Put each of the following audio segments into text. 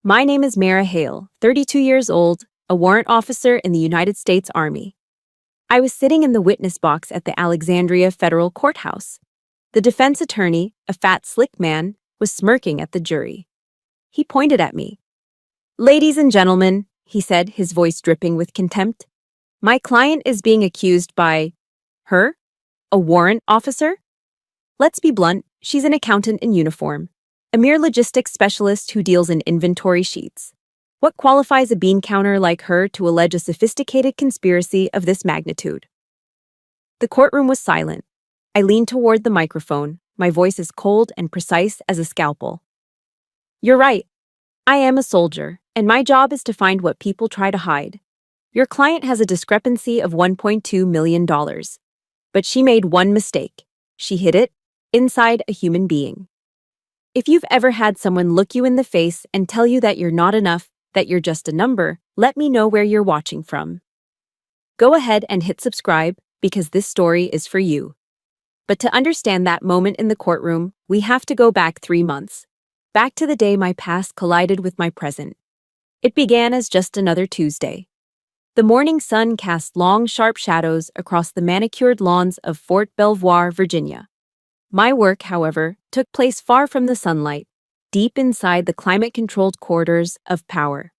My name is Mara Hale, 32 years old, a warrant officer in the United States Army. I was sitting in the witness box at the Alexandria Federal Courthouse. The defense attorney, a fat, slick man, was smirking at the jury. He pointed at me. "Ladies and gentlemen," he said, his voice dripping with contempt, "my client is being accused by her, a warrant officer. Let's be blunt, she's an accountant in uniform, a mere logistics specialist who deals in inventory sheets. What qualifies a bean counter like her to allege a sophisticated conspiracy of this magnitude?" The courtroom was silent. I leaned toward the microphone, my voice as cold and precise as a scalpel. "You're right. I am a soldier, and my job is to find what people try to hide. Your client has a discrepancy of $1.2 million. But she made one mistake. She hid it inside a human being. If you've ever had someone look you in the face and tell you that you're not enough, that you're just a number, let me know where you're watching from. Go ahead and hit subscribe, because this story is for you. But to understand that moment in the courtroom, we have to go back 3 months. Back to the day my past collided with my present. It began as just another Tuesday. The morning sun cast long, sharp shadows across the manicured lawns of Fort Belvoir, Virginia. My work, however, took place far from the sunlight, deep inside the climate-controlled corridors of power.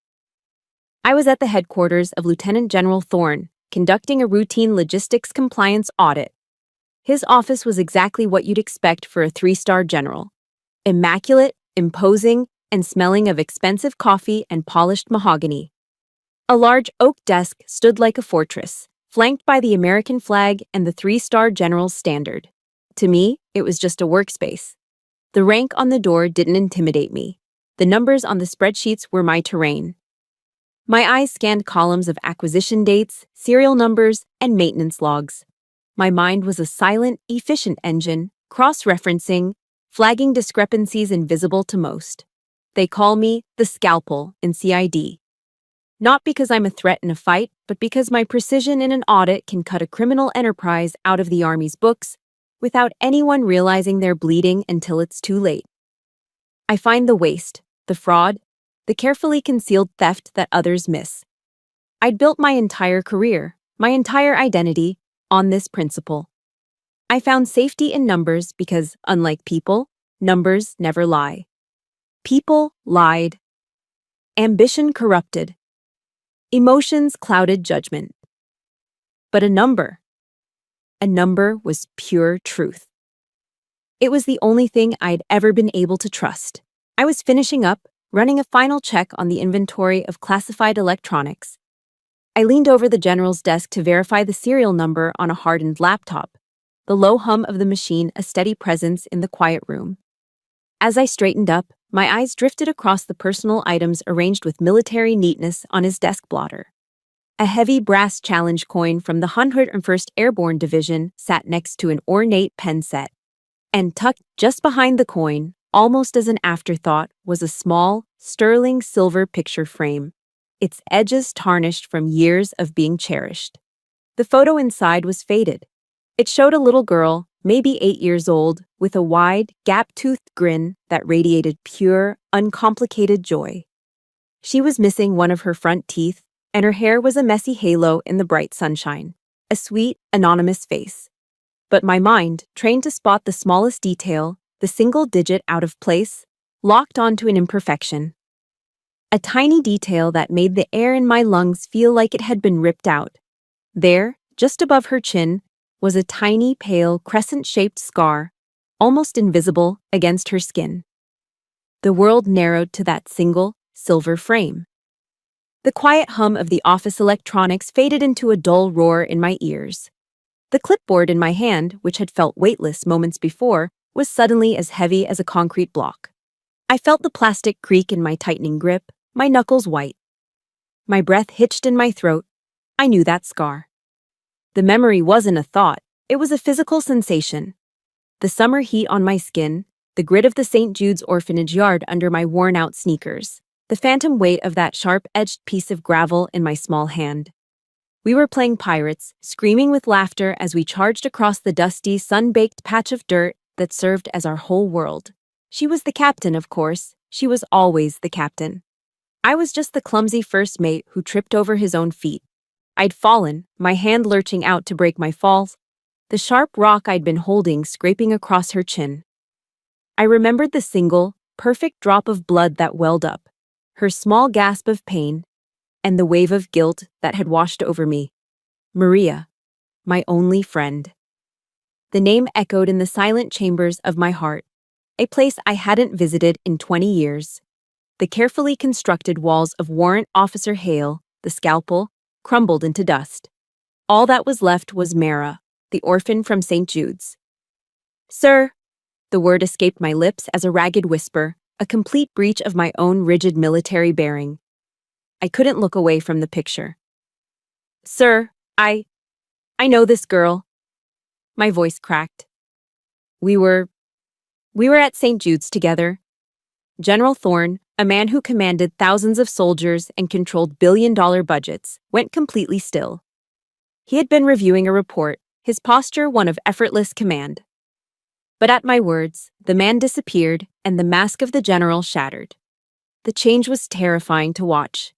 I was at the headquarters of Lieutenant General Thorne, conducting a routine logistics compliance audit. His office was exactly what you'd expect for a 3-star general. Immaculate, imposing, and smelling of expensive coffee and polished mahogany. A large oak desk stood like a fortress, flanked by the American flag and the 3-star general's standard. To me, it was just a workspace. The rank on the door didn't intimidate me. The numbers on the spreadsheets were my terrain. My eyes scanned columns of acquisition dates, serial numbers, and maintenance logs. My mind was a silent, efficient engine, cross-referencing, flagging discrepancies invisible to most. They call me the scalpel in CID. Not because I'm a threat in a fight, but because my precision in an audit can cut a criminal enterprise out of the Army's books without anyone realizing they're bleeding until it's too late. I find the waste, the fraud, the carefully concealed theft that others miss. I'd built my entire career, my entire identity, on this principle. I found safety in numbers because, unlike people, numbers never lie. People lied. Ambition corrupted. Emotions clouded judgment. But a number was pure truth. It was the only thing I'd ever been able to trust. I was finishing up, running a final check on the inventory of classified electronics. I leaned over the general's desk to verify the serial number on a hardened laptop, the low hum of the machine a steady presence in the quiet room. As I straightened up, my eyes drifted across the personal items arranged with military neatness on his desk blotter. A heavy brass challenge coin from the 101st Airborne Division sat next to an ornate pen set. And tucked just behind the coin, almost as an afterthought, was a small, sterling silver picture frame, its edges tarnished from years of being cherished. The photo inside was faded. It showed a little girl, maybe 8 years old, with a wide, gap-toothed grin that radiated pure, uncomplicated joy. She was missing one of her front teeth, and her hair was a messy halo in the bright sunshine, a sweet, anonymous face. But my mind, trained to spot the smallest detail, the single digit out of place, locked onto an imperfection. A tiny detail that made the air in my lungs feel like it had been ripped out. There, just above her chin, was a tiny, pale, crescent-shaped scar, almost invisible against her skin. The world narrowed to that single, silver frame. The quiet hum of the office electronics faded into a dull roar in my ears. The clipboard in my hand, which had felt weightless moments before, was suddenly as heavy as a concrete block. I felt the plastic creak in my tightening grip, my knuckles white. My breath hitched in my throat. I knew that scar. The memory wasn't a thought, it was a physical sensation. The summer heat on my skin, the grit of the St. Jude's orphanage yard under my worn-out sneakers, the phantom weight of that sharp-edged piece of gravel in my small hand. We were playing pirates, screaming with laughter as we charged across the dusty, sun-baked patch of dirt that served as our whole world. She was the captain, of course. She was always the captain. I was just the clumsy first mate who tripped over his own feet. I'd fallen, my hand lurching out to break my fall, the sharp rock I'd been holding scraping across her chin. I remembered the single, perfect drop of blood that welled up, her small gasp of pain, and the wave of guilt that had washed over me. Maria, my only friend. The name echoed in the silent chambers of my heart, a place I hadn't visited in 20 years. The carefully constructed walls of Warrant Officer Hale, the scalpel, crumbled into dust. All that was left was Mara, the orphan from St. Jude's. "Sir," the word escaped my lips as a ragged whisper, a complete breach of my own rigid military bearing. I couldn't look away from the picture. "Sir, I know this girl." My voice cracked. We were at St. Jude's together. General Thorne, a man who commanded thousands of soldiers and controlled billion-dollar budgets, went completely still. He had been reviewing a report, his posture one of effortless command. But at my words, the man disappeared and the mask of the general shattered. The change was terrifying to watch.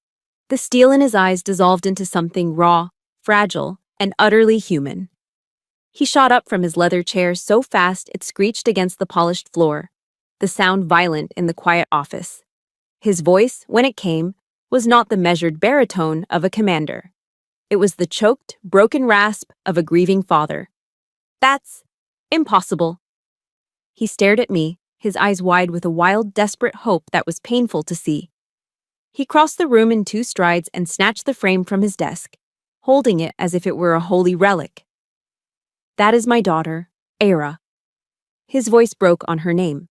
The steel in his eyes dissolved into something raw, fragile, and utterly human. He shot up from his leather chair so fast it screeched against the polished floor, the sound violent in the quiet office. His voice, when it came, was not the measured baritone of a commander. It was the choked, broken rasp of a grieving father. "That's impossible." He stared at me, his eyes wide with a wild, desperate hope that was painful to see. He crossed the room in 2 strides and snatched the frame from his desk, holding it as if it were a holy relic. "That is my daughter, Era." His voice broke on her name.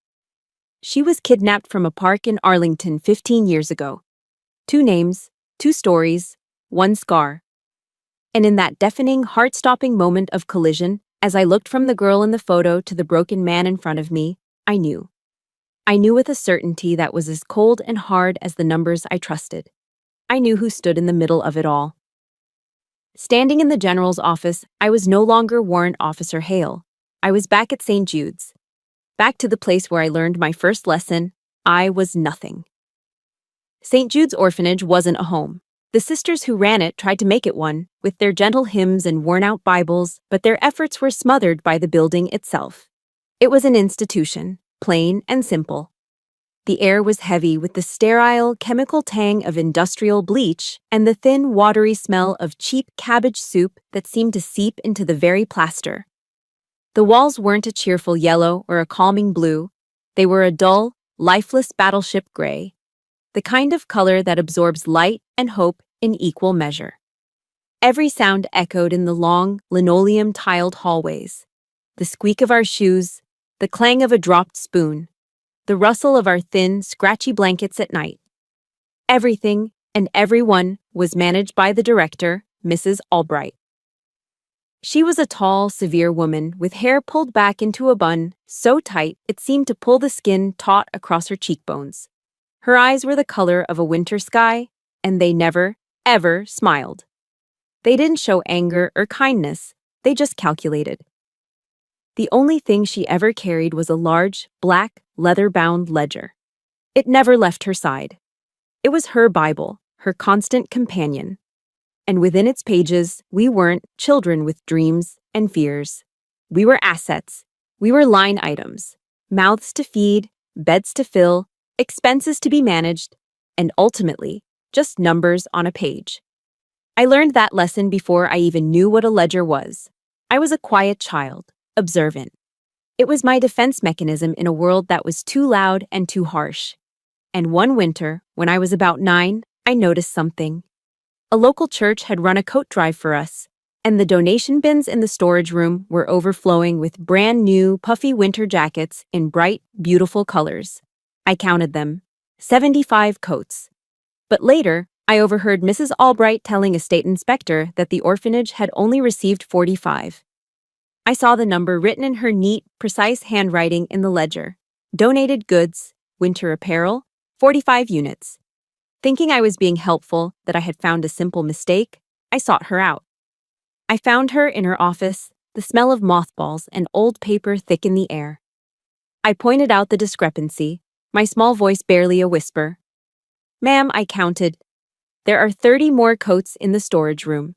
"She was kidnapped from a park in Arlington 15 years ago. 2 names, 2 stories, 1 scar." And in that deafening, heart-stopping moment of collision, as I looked from the girl in the photo to the broken man in front of me, I knew. I knew with a certainty that was as cold and hard as the numbers I trusted. I knew who stood in the middle of it all. Standing in the general's office, I was no longer Warrant Officer Hale. I was back at St. Jude's. Back to the place where I learned my first lesson: I was nothing. St. Jude's orphanage wasn't a home. The sisters who ran it tried to make it one, with their gentle hymns and worn-out Bibles, but their efforts were smothered by the building itself. It was an institution, plain and simple. The air was heavy with the sterile, chemical tang of industrial bleach and the thin, watery smell of cheap cabbage soup that seemed to seep into the very plaster. The walls weren't a cheerful yellow or a calming blue. They were a dull, lifeless battleship gray, the kind of color that absorbs light and hope in equal measure. Every sound echoed in the long, linoleum-tiled hallways. The squeak of our shoes, the clang of a dropped spoon, the rustle of our thin, scratchy blankets at night. Everything and everyone was managed by the director, Mrs. Albright. She was a tall, severe woman with hair pulled back into a bun so tight it seemed to pull the skin taut across her cheekbones. Her eyes were the color of a winter sky, and they never, ever smiled. They didn't show anger or kindness, they just calculated. The only thing she ever carried was a large, black, leather-bound ledger. It never left her side. It was her Bible, her constant companion. And within its pages, we weren't children with dreams and fears. We were assets. We were line items, mouths to feed, beds to fill, expenses to be managed, and ultimately, just numbers on a page. I learned that lesson before I even knew what a ledger was. I was a quiet child, observant. It was my defense mechanism in a world that was too loud and too harsh. And one winter, when I was about 9, I noticed something. A local church had run a coat drive for us, and the donation bins in the storage room were overflowing with brand new, puffy winter jackets in bright, beautiful colors. I counted them, 75 coats. But later, I overheard Mrs. Albright telling a state inspector that the orphanage had only received 45. I saw the number written in her neat, precise handwriting in the ledger. Donated goods, winter apparel, 45 units. Thinking I was being helpful, that I had found a simple mistake, I sought her out. I found her in her office, the smell of mothballs and old paper thick in the air. I pointed out the discrepancy, my small voice barely a whisper. Ma'am, I counted. There are 30 more coats in the storage room.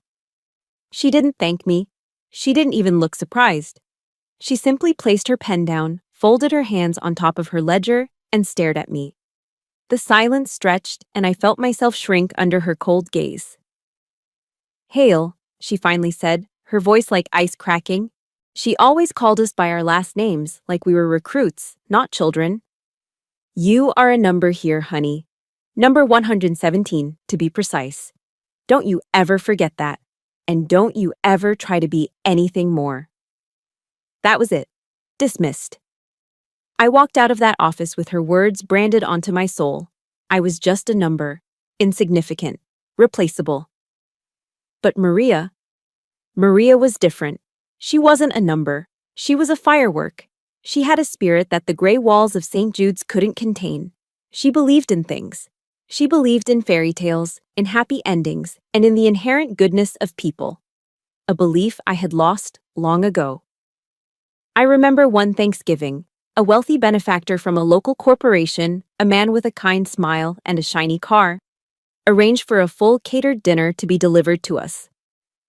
She didn't thank me. She didn't even look surprised. She simply placed her pen down, folded her hands on top of her ledger, and stared at me. The silence stretched, and I felt myself shrink under her cold gaze. Hale, she finally said, her voice like ice cracking. She always called us by our last names, like we were recruits, not children. You are a number here, honey. Number 117, to be precise. Don't you ever forget that. And don't you ever try to be anything more. That was it. Dismissed. I walked out of that office with her words branded onto my soul. I was just a number. Insignificant. Replaceable. But Maria was different. She wasn't a number. She was a firework. She had a spirit that the gray walls of St. Jude's couldn't contain. She believed in things. She believed in fairy tales, in happy endings, and in the inherent goodness of people. A belief I had lost long ago. I remember one Thanksgiving, a wealthy benefactor from a local corporation, a man with a kind smile and a shiny car, arranged for a full catered dinner to be delivered to us.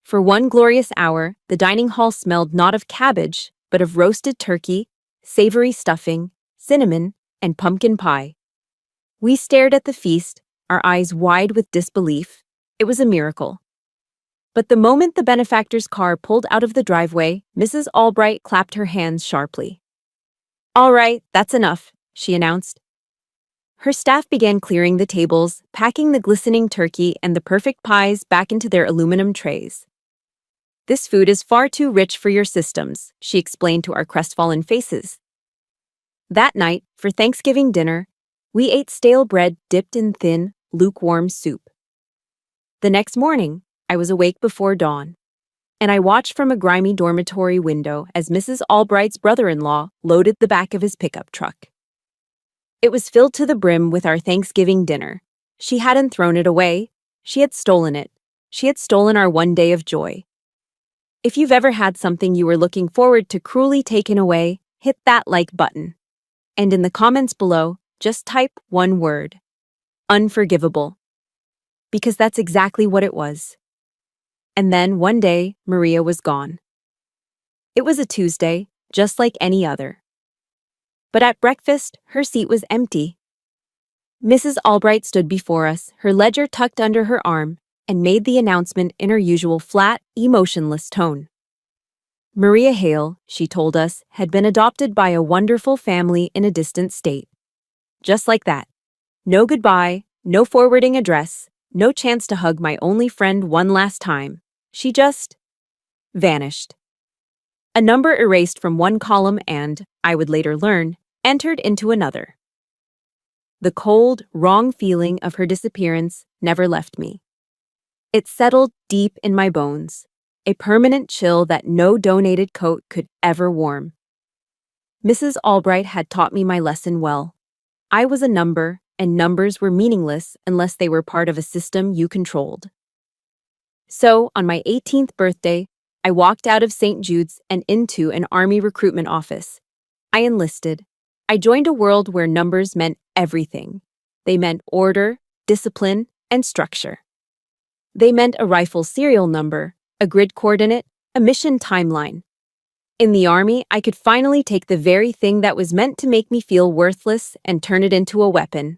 For one glorious hour, the dining hall smelled not of cabbage, but of roasted turkey, savory stuffing, cinnamon, and pumpkin pie. We stared at the feast, our eyes wide with disbelief. It was a miracle. But the moment the benefactor's car pulled out of the driveway, Mrs. Albright clapped her hands sharply. "All right, that's enough," she announced. Her staff began clearing the tables, packing the glistening turkey and the perfect pies back into their aluminum trays. "This food is far too rich for your systems," she explained to our crestfallen faces. That night, for Thanksgiving dinner, we ate stale bread dipped in thin, lukewarm soup. The next morning, I was awake before dawn, and I watched from a grimy dormitory window as Mrs. Albright's brother-in-law loaded the back of his pickup truck. It was filled to the brim with our Thanksgiving dinner. She hadn't thrown it away. She had stolen it. She had stolen our one day of joy. If you've ever had something you were looking forward to cruelly taken away, hit that like button. And in the comments below, just type one word. Unforgivable. Because that's exactly what it was. And then one day, Maria was gone. It was a Tuesday, just like any other. But at breakfast, her seat was empty. Mrs. Albright stood before us, her ledger tucked under her arm, and made the announcement in her usual flat, emotionless tone. Maria Hale, she told us, had been adopted by a wonderful family in a distant state. Just like that. No goodbye, no forwarding address, no chance to hug my only friend one last time. She just vanished. A number erased from one column and, I would later learn, entered into another. The cold, wrong feeling of her disappearance never left me. It settled deep in my bones, a permanent chill that no donated coat could ever warm. Mrs. Albright had taught me my lesson well. I was a number, and numbers were meaningless unless they were part of a system you controlled. So, on my 18th birthday, I walked out of St. Jude's and into an Army recruitment office. I enlisted. I joined a world where numbers meant everything. They meant order, discipline, and structure. They meant a rifle serial number, a grid coordinate, a mission timeline. In the Army, I could finally take the very thing that was meant to make me feel worthless and turn it into a weapon.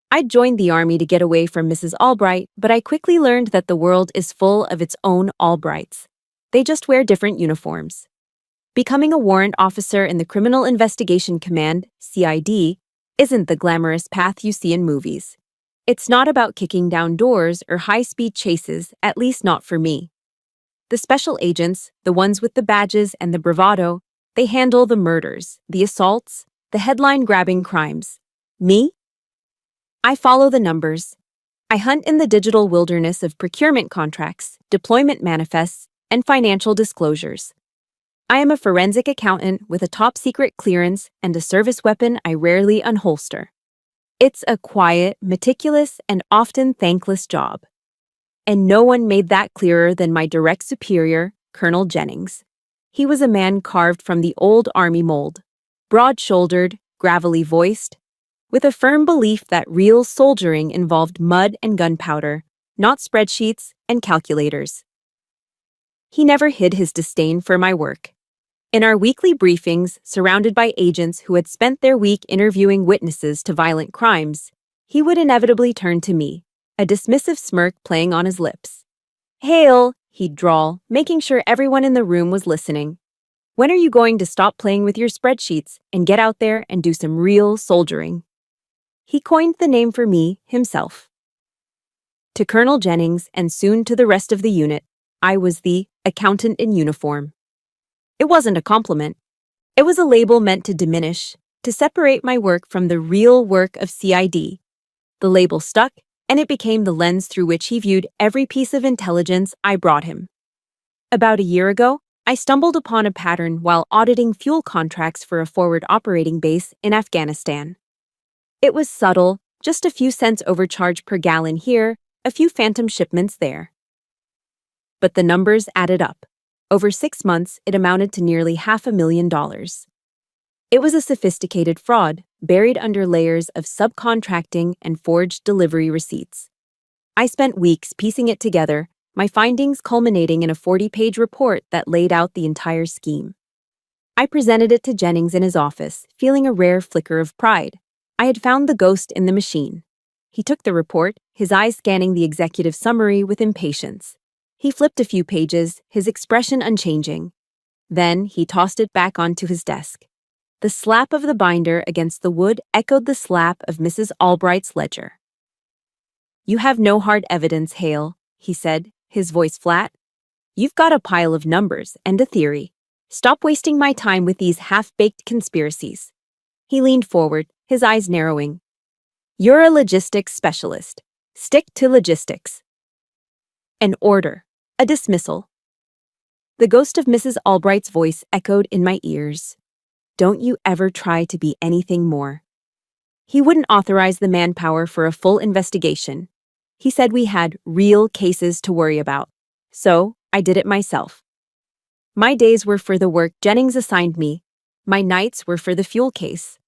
I joined the Army to get away from Mrs. Albright, but I quickly learned that the world is full of its own Albrights. They just wear different uniforms. Becoming a warrant officer in the Criminal Investigation Command, CID, isn't the glamorous path you see in movies. It's not about kicking down doors or high-speed chases, at least not for me. The special agents, the ones with the badges and the bravado, they handle the murders, the assaults, the headline-grabbing crimes. Me? I follow the numbers. I hunt in the digital wilderness of procurement contracts, deployment manifests, and financial disclosures. I am a forensic accountant with a top-secret clearance and a service weapon I rarely unholster. It's a quiet, meticulous, and often thankless job. And no one made that clearer than my direct superior, Colonel Jennings. He was a man carved from the old Army mold, broad-shouldered, gravelly-voiced, with a firm belief that real soldiering involved mud and gunpowder, not spreadsheets and calculators. He never hid his disdain for my work. In our weekly briefings, surrounded by agents who had spent their week interviewing witnesses to violent crimes, he would inevitably turn to me, a dismissive smirk playing on his lips. "Hale," he'd drawl, making sure everyone in the room was listening. "When are you going to stop playing with your spreadsheets and get out there and do some real soldiering?" He coined the name for me himself. To Colonel Jennings and soon to the rest of the unit, I was the accountant in uniform. It wasn't a compliment. It was a label meant to diminish, to separate my work from the real work of CID. The label stuck, and it became the lens through which he viewed every piece of intelligence I brought him. About a year ago, I stumbled upon a pattern while auditing fuel contracts for a forward operating base in Afghanistan. It was subtle, just a few cents overcharge per gallon here, a few phantom shipments there. But the numbers added up. Over 6 months, it amounted to nearly $500,000. It was a sophisticated fraud, buried under layers of subcontracting and forged delivery receipts. I spent weeks piecing it together, my findings culminating in a 40-page report that laid out the entire scheme. I presented it to Jennings in his office, feeling a rare flicker of pride. I had found the ghost in the machine. He took the report, his eyes scanning the executive summary with impatience. He flipped a few pages, his expression unchanging. Then he tossed it back onto his desk. The slap of the binder against the wood echoed the slap of Mrs. Albright's ledger. "You have no hard evidence, Hale," he said, his voice flat. "You've got a pile of numbers and a theory. Stop wasting my time with these half-baked conspiracies." He leaned forward, his eyes narrowing. "You're a logistics specialist. Stick to logistics." An order. A dismissal. The ghost of Mrs. Albright's voice echoed in my ears. "Don't you ever try to be anything more." He wouldn't authorize the manpower for a full investigation. He said we had real cases to worry about. So, I did it myself. My days were for the work Jennings assigned me. My nights were for the fuel case.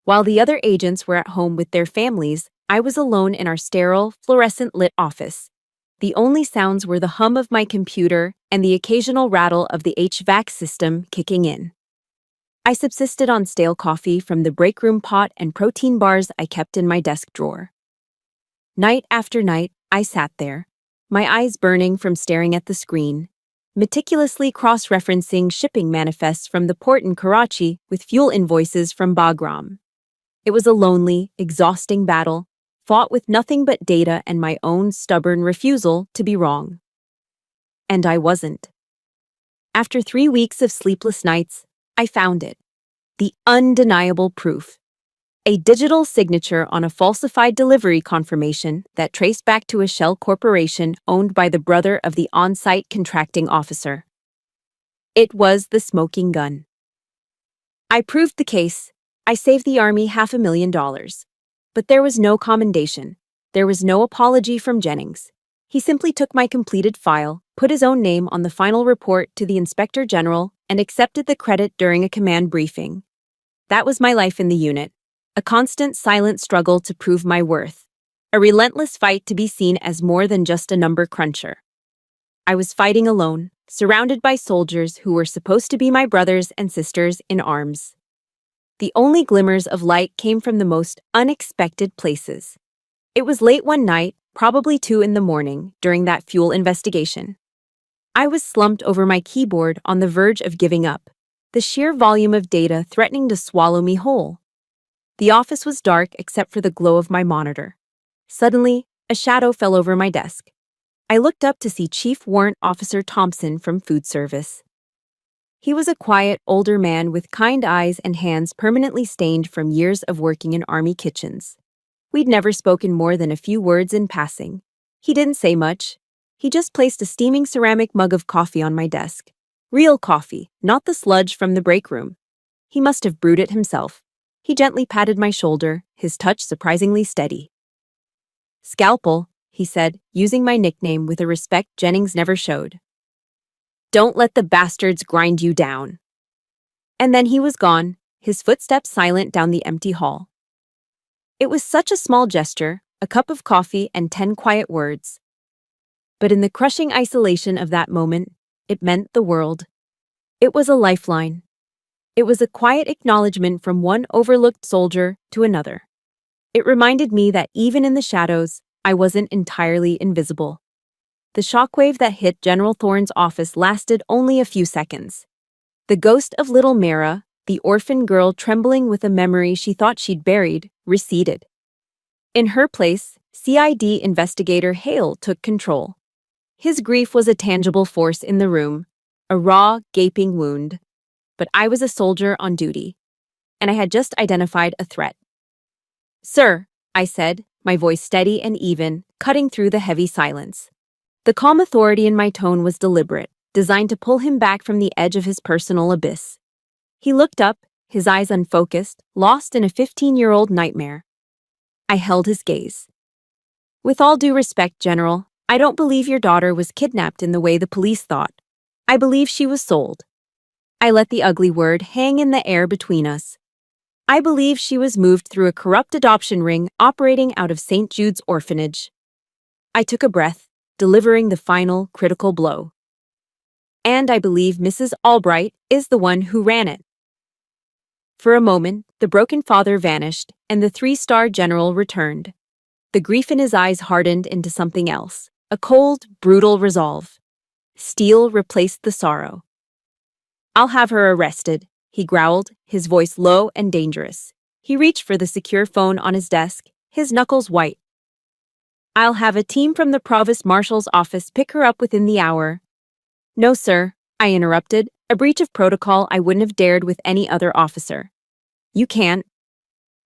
While the other agents were at home with their families, I was alone in our sterile, fluorescent-lit office. The only sounds were the hum of my computer and the occasional rattle of the HVAC system kicking in. I subsisted on stale coffee from the break room pot and protein bars I kept in my desk drawer. Night after night, I sat there, my eyes burning from staring at the screen, meticulously cross-referencing shipping manifests from the port in Karachi with fuel invoices from Bagram. It was a lonely, exhausting battle, fought with nothing but data and my own stubborn refusal to be wrong. And I wasn't. After 3 weeks of sleepless nights, I found it. The undeniable proof. A digital signature on a falsified delivery confirmation that traced back to a shell corporation owned by the brother of the on-site contracting officer. It was the smoking gun. I proved the case. I saved the Army $500,000. But there was no commendation. There was no apology from Jennings. He simply took my completed file, put his own name on the final report to the Inspector General, and accepted the credit during a command briefing. That was my life in the unit. A constant, silent struggle to prove my worth. A relentless fight to be seen as more than just a number cruncher. I was fighting alone, surrounded by soldiers who were supposed to be my brothers and sisters in arms. The only glimmers of light came from the most unexpected places. It was late one night, probably 2 in the morning, during that fuel investigation. I was slumped over my keyboard on the verge of giving up, the sheer volume of data threatening to swallow me whole. The office was dark except for the glow of my monitor. Suddenly, a shadow fell over my desk. I looked up to see Chief Warrant Officer Thompson from Food Service. He was a quiet, older man with kind eyes and hands permanently stained from years of working in Army kitchens. We'd never spoken more than a few words in passing. He didn't say much. He just placed a steaming ceramic mug of coffee on my desk. Real coffee, not the sludge from the break room. He must have brewed it himself. He gently patted my shoulder, his touch surprisingly steady. "Scalpel," he said, using my nickname with a respect Jennings never showed. "Don't let the bastards grind you down." And then he was gone, his footsteps silent down the empty hall. It was such a small gesture, a cup of coffee and 10 quiet words. But in the crushing isolation of that moment, it meant the world. It was a lifeline. It was a quiet acknowledgement from one overlooked soldier to another. It reminded me that even in the shadows, I wasn't entirely invisible. The shockwave that hit General Thorne's office lasted only a few seconds. The ghost of little Mara, the orphan girl trembling with a memory she thought she'd buried, receded. In her place, CID investigator Hale took control. His grief was a tangible force in the room, a raw, gaping wound. But I was a soldier on duty, and I had just identified a threat. "Sir," I said, my voice steady and even, cutting through the heavy silence. The calm authority in my tone was deliberate, designed to pull him back from the edge of his personal abyss. He looked up, his eyes unfocused, lost in a 15-year-old nightmare. I held his gaze. "With all due respect, General, I don't believe your daughter was kidnapped in the way the police thought. I believe she was sold." I let the ugly word hang in the air between us. I believe she was moved through a corrupt adoption ring operating out of St. Jude's orphanage. I took a breath, delivering the final, critical blow. "And I believe Mrs. Albright is the one who ran it." For a moment, the broken father vanished, and the three-star general returned. The grief in his eyes hardened into something else, a cold, brutal resolve. Steel replaced the sorrow. "I'll have her arrested," he growled, his voice low and dangerous. He reached for the secure phone on his desk, his knuckles white. "I'll have a team from the Provost Marshal's office pick her up within the hour." "No, sir," I interrupted, a breach of protocol I wouldn't have dared with any other officer. "You can't."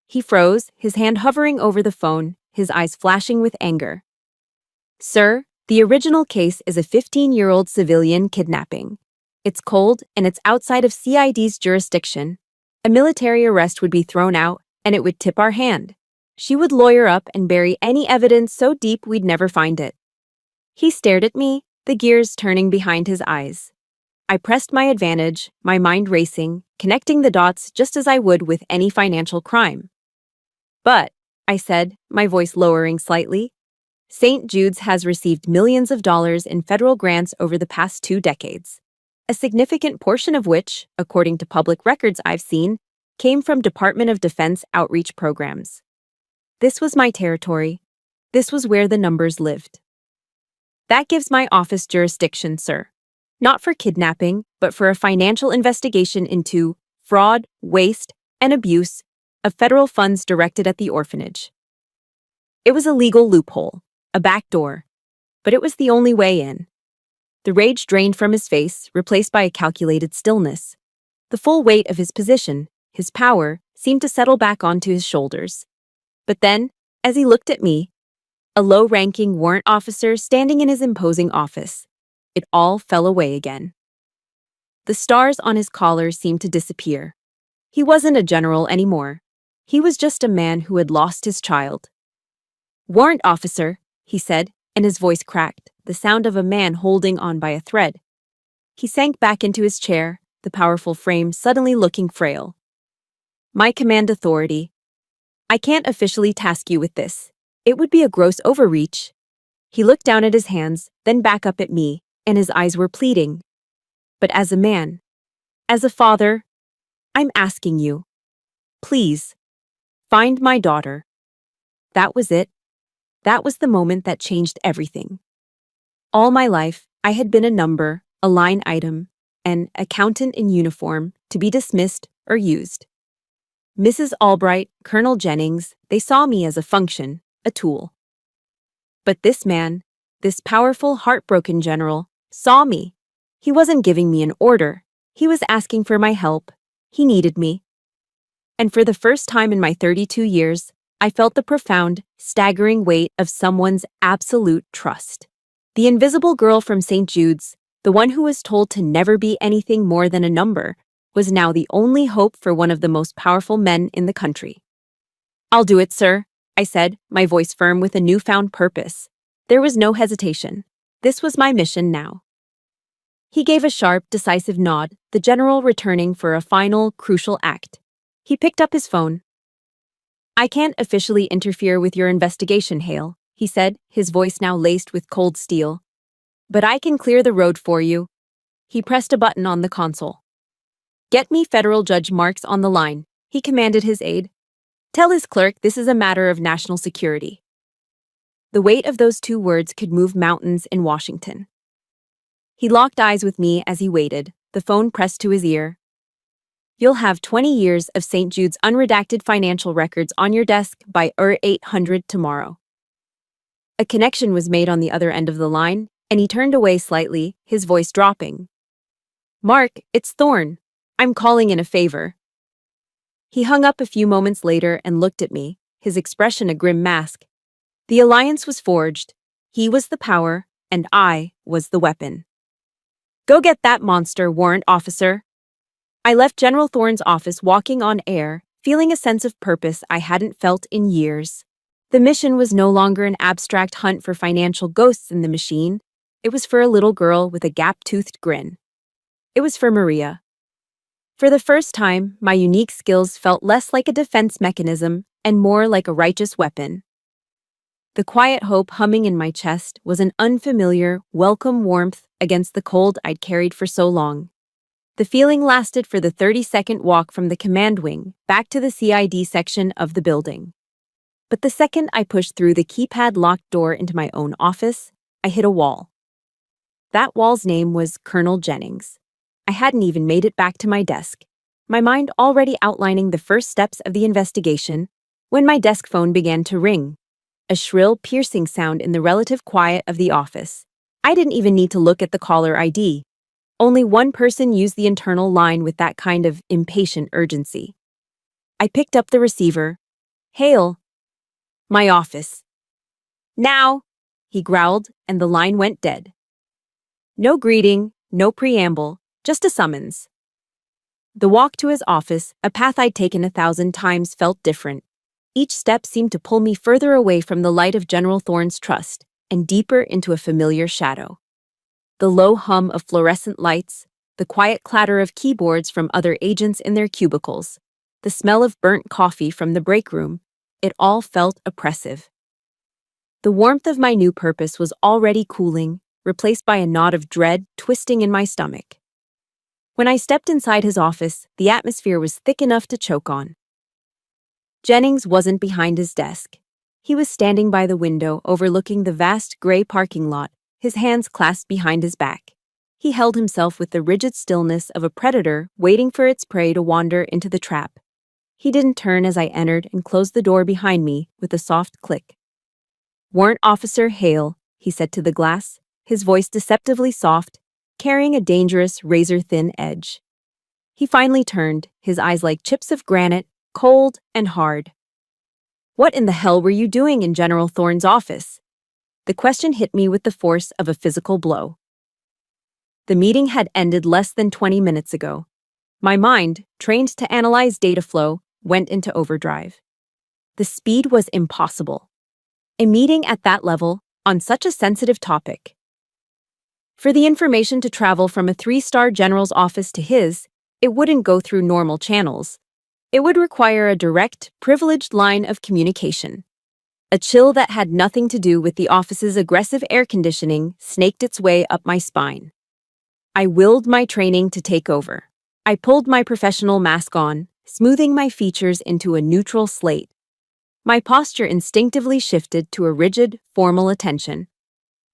He froze, his hand hovering over the phone, his eyes flashing with anger. "Sir, the original case is a 15-year-old civilian kidnapping. It's cold, and it's outside of CID's jurisdiction. A military arrest would be thrown out, and it would tip our hand. She would lawyer up and bury any evidence so deep we'd never find it." He stared at me, the gears turning behind his eyes. I pressed my advantage, my mind racing, connecting the dots just as I would with any financial crime. "But," I said, my voice lowering slightly, "St. Jude's has received millions of dollars in federal grants over the past 2 decades. A significant portion of which, according to public records I've seen, came from Department of Defense outreach programs. This was my territory. This was where the numbers lived. That gives my office jurisdiction, sir. Not for kidnapping, but for a financial investigation into fraud, waste, and abuse of federal funds directed at the orphanage." It was a legal loophole, a backdoor, but it was the only way in. The rage drained from his face, replaced by a calculated stillness. The full weight of his position, his power, seemed to settle back onto his shoulders. But then, as he looked at me, a low-ranking warrant officer standing in his imposing office, it all fell away again. The stars on his collar seemed to disappear. He wasn't a general anymore. He was just a man who had lost his child. "Warrant officer," he said, and his voice cracked, the sound of a man holding on by a thread. He sank back into his chair, the powerful frame suddenly looking frail. "My command authority. I can't officially task you with this. It would be a gross overreach." He looked down at his hands, then back up at me, and his eyes were pleading. "But as a man, as a father, I'm asking you. Please, find my daughter." That was it. That was the moment that changed everything. All my life, I had been a number, a line item, an accountant in uniform to be dismissed or used. Mrs. Albright, Colonel Jennings, they saw me as a function, a tool. But this man, this powerful, heartbroken general, saw me. He wasn't giving me an order. He was asking for my help. He needed me. And for the first time in my 32 years, I felt the profound, staggering weight of someone's absolute trust. The invisible girl from St. Jude's, the one who was told to never be anything more than a number, was now the only hope for one of the most powerful men in the country. "I'll do it, sir," I said, my voice firm with a newfound purpose. There was no hesitation. This was my mission now. He gave a sharp, decisive nod, the general returning for a final, crucial act. He picked up his phone. I can't officially interfere with your investigation, Hale, he said, his voice now laced with cold steel. But I can clear the road for you. He pressed a button on the console. Get me Federal Judge Marks on the line, he commanded his aide. Tell his clerk this is a matter of national security. The weight of those two words could move mountains in Washington. He locked eyes with me as he waited, the phone pressed to his ear. You'll have 20 years of St. Jude's unredacted financial records on your desk by 800 tomorrow. A connection was made on the other end of the line, and he turned away slightly, his voice dropping. Mark, it's Thorne. I'm calling in a favor. He hung up a few moments later and looked at me, his expression a grim mask. The alliance was forged. He was the power, and I was the weapon. Go get that monster, warrant officer. I left General Thorne's office walking on air, feeling a sense of purpose I hadn't felt in years. The mission was no longer an abstract hunt for financial ghosts in the machine. It was for a little girl with a gap-toothed grin. It was for Maria. For the first time, my unique skills felt less like a defense mechanism and more like a righteous weapon. The quiet hope humming in my chest was an unfamiliar, welcome warmth against the cold I'd carried for so long. The feeling lasted for the 30-second walk from the command wing back to the CID section of the building. But the second I pushed through the keypad-locked door into my own office, I hit a wall. That wall's name was Colonel Jennings. I hadn't even made it back to my desk, my mind already outlining the first steps of the investigation, when my desk phone began to ring. A shrill, piercing sound in the relative quiet of the office. I didn't even need to look at the caller ID. Only one person used the internal line with that kind of impatient urgency. I picked up the receiver. Hale. My office. Now, he growled, and the line went dead. No greeting, no preamble, just a summons. The walk to his office, a path I'd taken 1,000 times, felt different. Each step seemed to pull me further away from the light of General Thorne's trust and deeper into a familiar shadow. The low hum of fluorescent lights, the quiet clatter of keyboards from other agents in their cubicles, the smell of burnt coffee from the break room, it all felt oppressive. The warmth of my new purpose was already cooling, replaced by a knot of dread twisting in my stomach. When I stepped inside his office, the atmosphere was thick enough to choke on. Jennings wasn't behind his desk. He was standing by the window overlooking the vast gray parking lot, his hands clasped behind his back. He held himself with the rigid stillness of a predator waiting for its prey to wander into the trap. He didn't turn as I entered and closed the door behind me with a soft click. Warrant Officer Hale, he said to the glass, his voice deceptively soft, carrying a dangerous razor-thin edge. He finally turned, his eyes like chips of granite, cold and hard. What in the hell were you doing in General Thorne's office? The question hit me with the force of a physical blow. The meeting had ended less than 20 minutes ago. My mind, trained to analyze data flow, went into overdrive. The speed was impossible. A meeting at that level, on such a sensitive topic. For the information to travel from a 3-star general's office to his, it wouldn't go through normal channels. It would require a direct, privileged line of communication. A chill that had nothing to do with the office's aggressive air conditioning snaked its way up my spine. I willed my training to take over. I pulled my professional mask on, smoothing my features into a neutral slate. My posture instinctively shifted to a rigid, formal attention.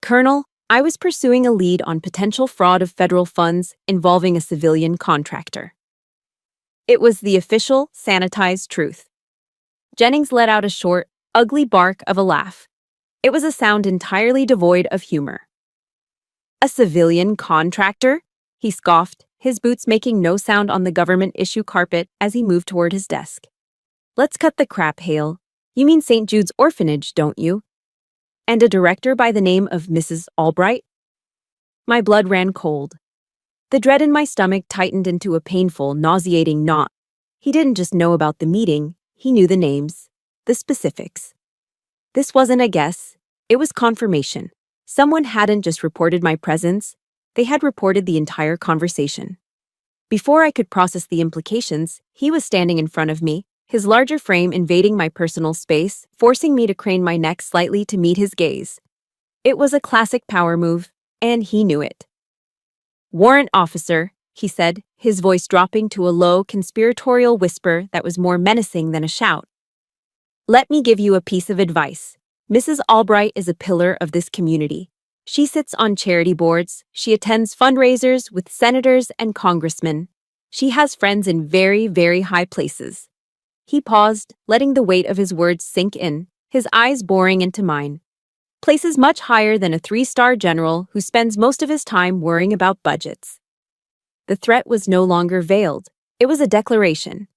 Colonel, I was pursuing a lead on potential fraud of federal funds involving a civilian contractor. It was the official, sanitized truth. Jennings let out a short, ugly bark of a laugh. It was a sound entirely devoid of humor. A civilian contractor? He scoffed, his boots making no sound on the government-issue carpet as he moved toward his desk. Let's cut the crap, Hale. You mean St. Jude's orphanage, don't you? And a director by the name of Mrs. Albright? My blood ran cold. The dread in my stomach tightened into a painful, nauseating knot. He didn't just know about the meeting, he knew the names, the specifics. This wasn't a guess, it was confirmation. Someone hadn't just reported my presence, they had reported the entire conversation. Before I could process the implications, he was standing in front of me, his larger frame invading my personal space, forcing me to crane my neck slightly to meet his gaze. It was a classic power move, and he knew it. "Warrant officer," he said, his voice dropping to a low, conspiratorial whisper that was more menacing than a shout. "Let me give you a piece of advice. Mrs. Albright is a pillar of this community. She sits on charity boards, she attends fundraisers with senators and congressmen. She has friends in very, very high places." He paused, letting the weight of his words sink in, his eyes boring into mine. Places much higher than a 3-star general who spends most of his time worrying about budgets. The threat was no longer veiled. It was a declaration.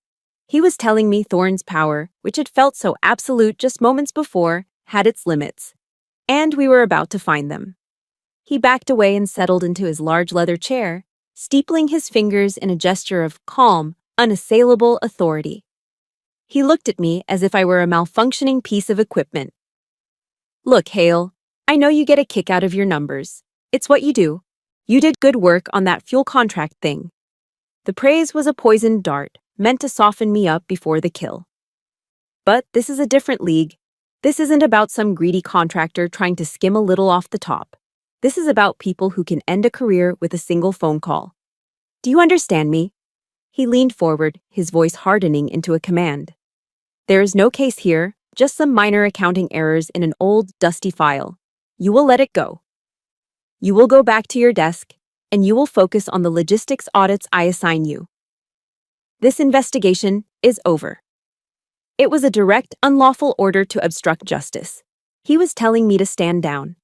He was telling me Thorne's power, which had felt so absolute just moments before, had its limits. And we were about to find them. He backed away and settled into his large leather chair, steepling his fingers in a gesture of calm, unassailable authority. He looked at me as if I were a malfunctioning piece of equipment. "Look, Hale, I know you get a kick out of your numbers. It's what you do. You did good work on that fuel contract thing." The praise was a poisoned dart, meant to soften me up before the kill. But this is a different league. This isn't about some greedy contractor trying to skim a little off the top. This is about people who can end a career with a single phone call. "Do you understand me?" He leaned forward, his voice hardening into a command. "There is no case here, just some minor accounting errors in an old, dusty file. You will let it go. You will go back to your desk, and you will focus on the logistics audits I assign you. This investigation is over." It was a direct, unlawful order to obstruct justice. He was telling me to stand down,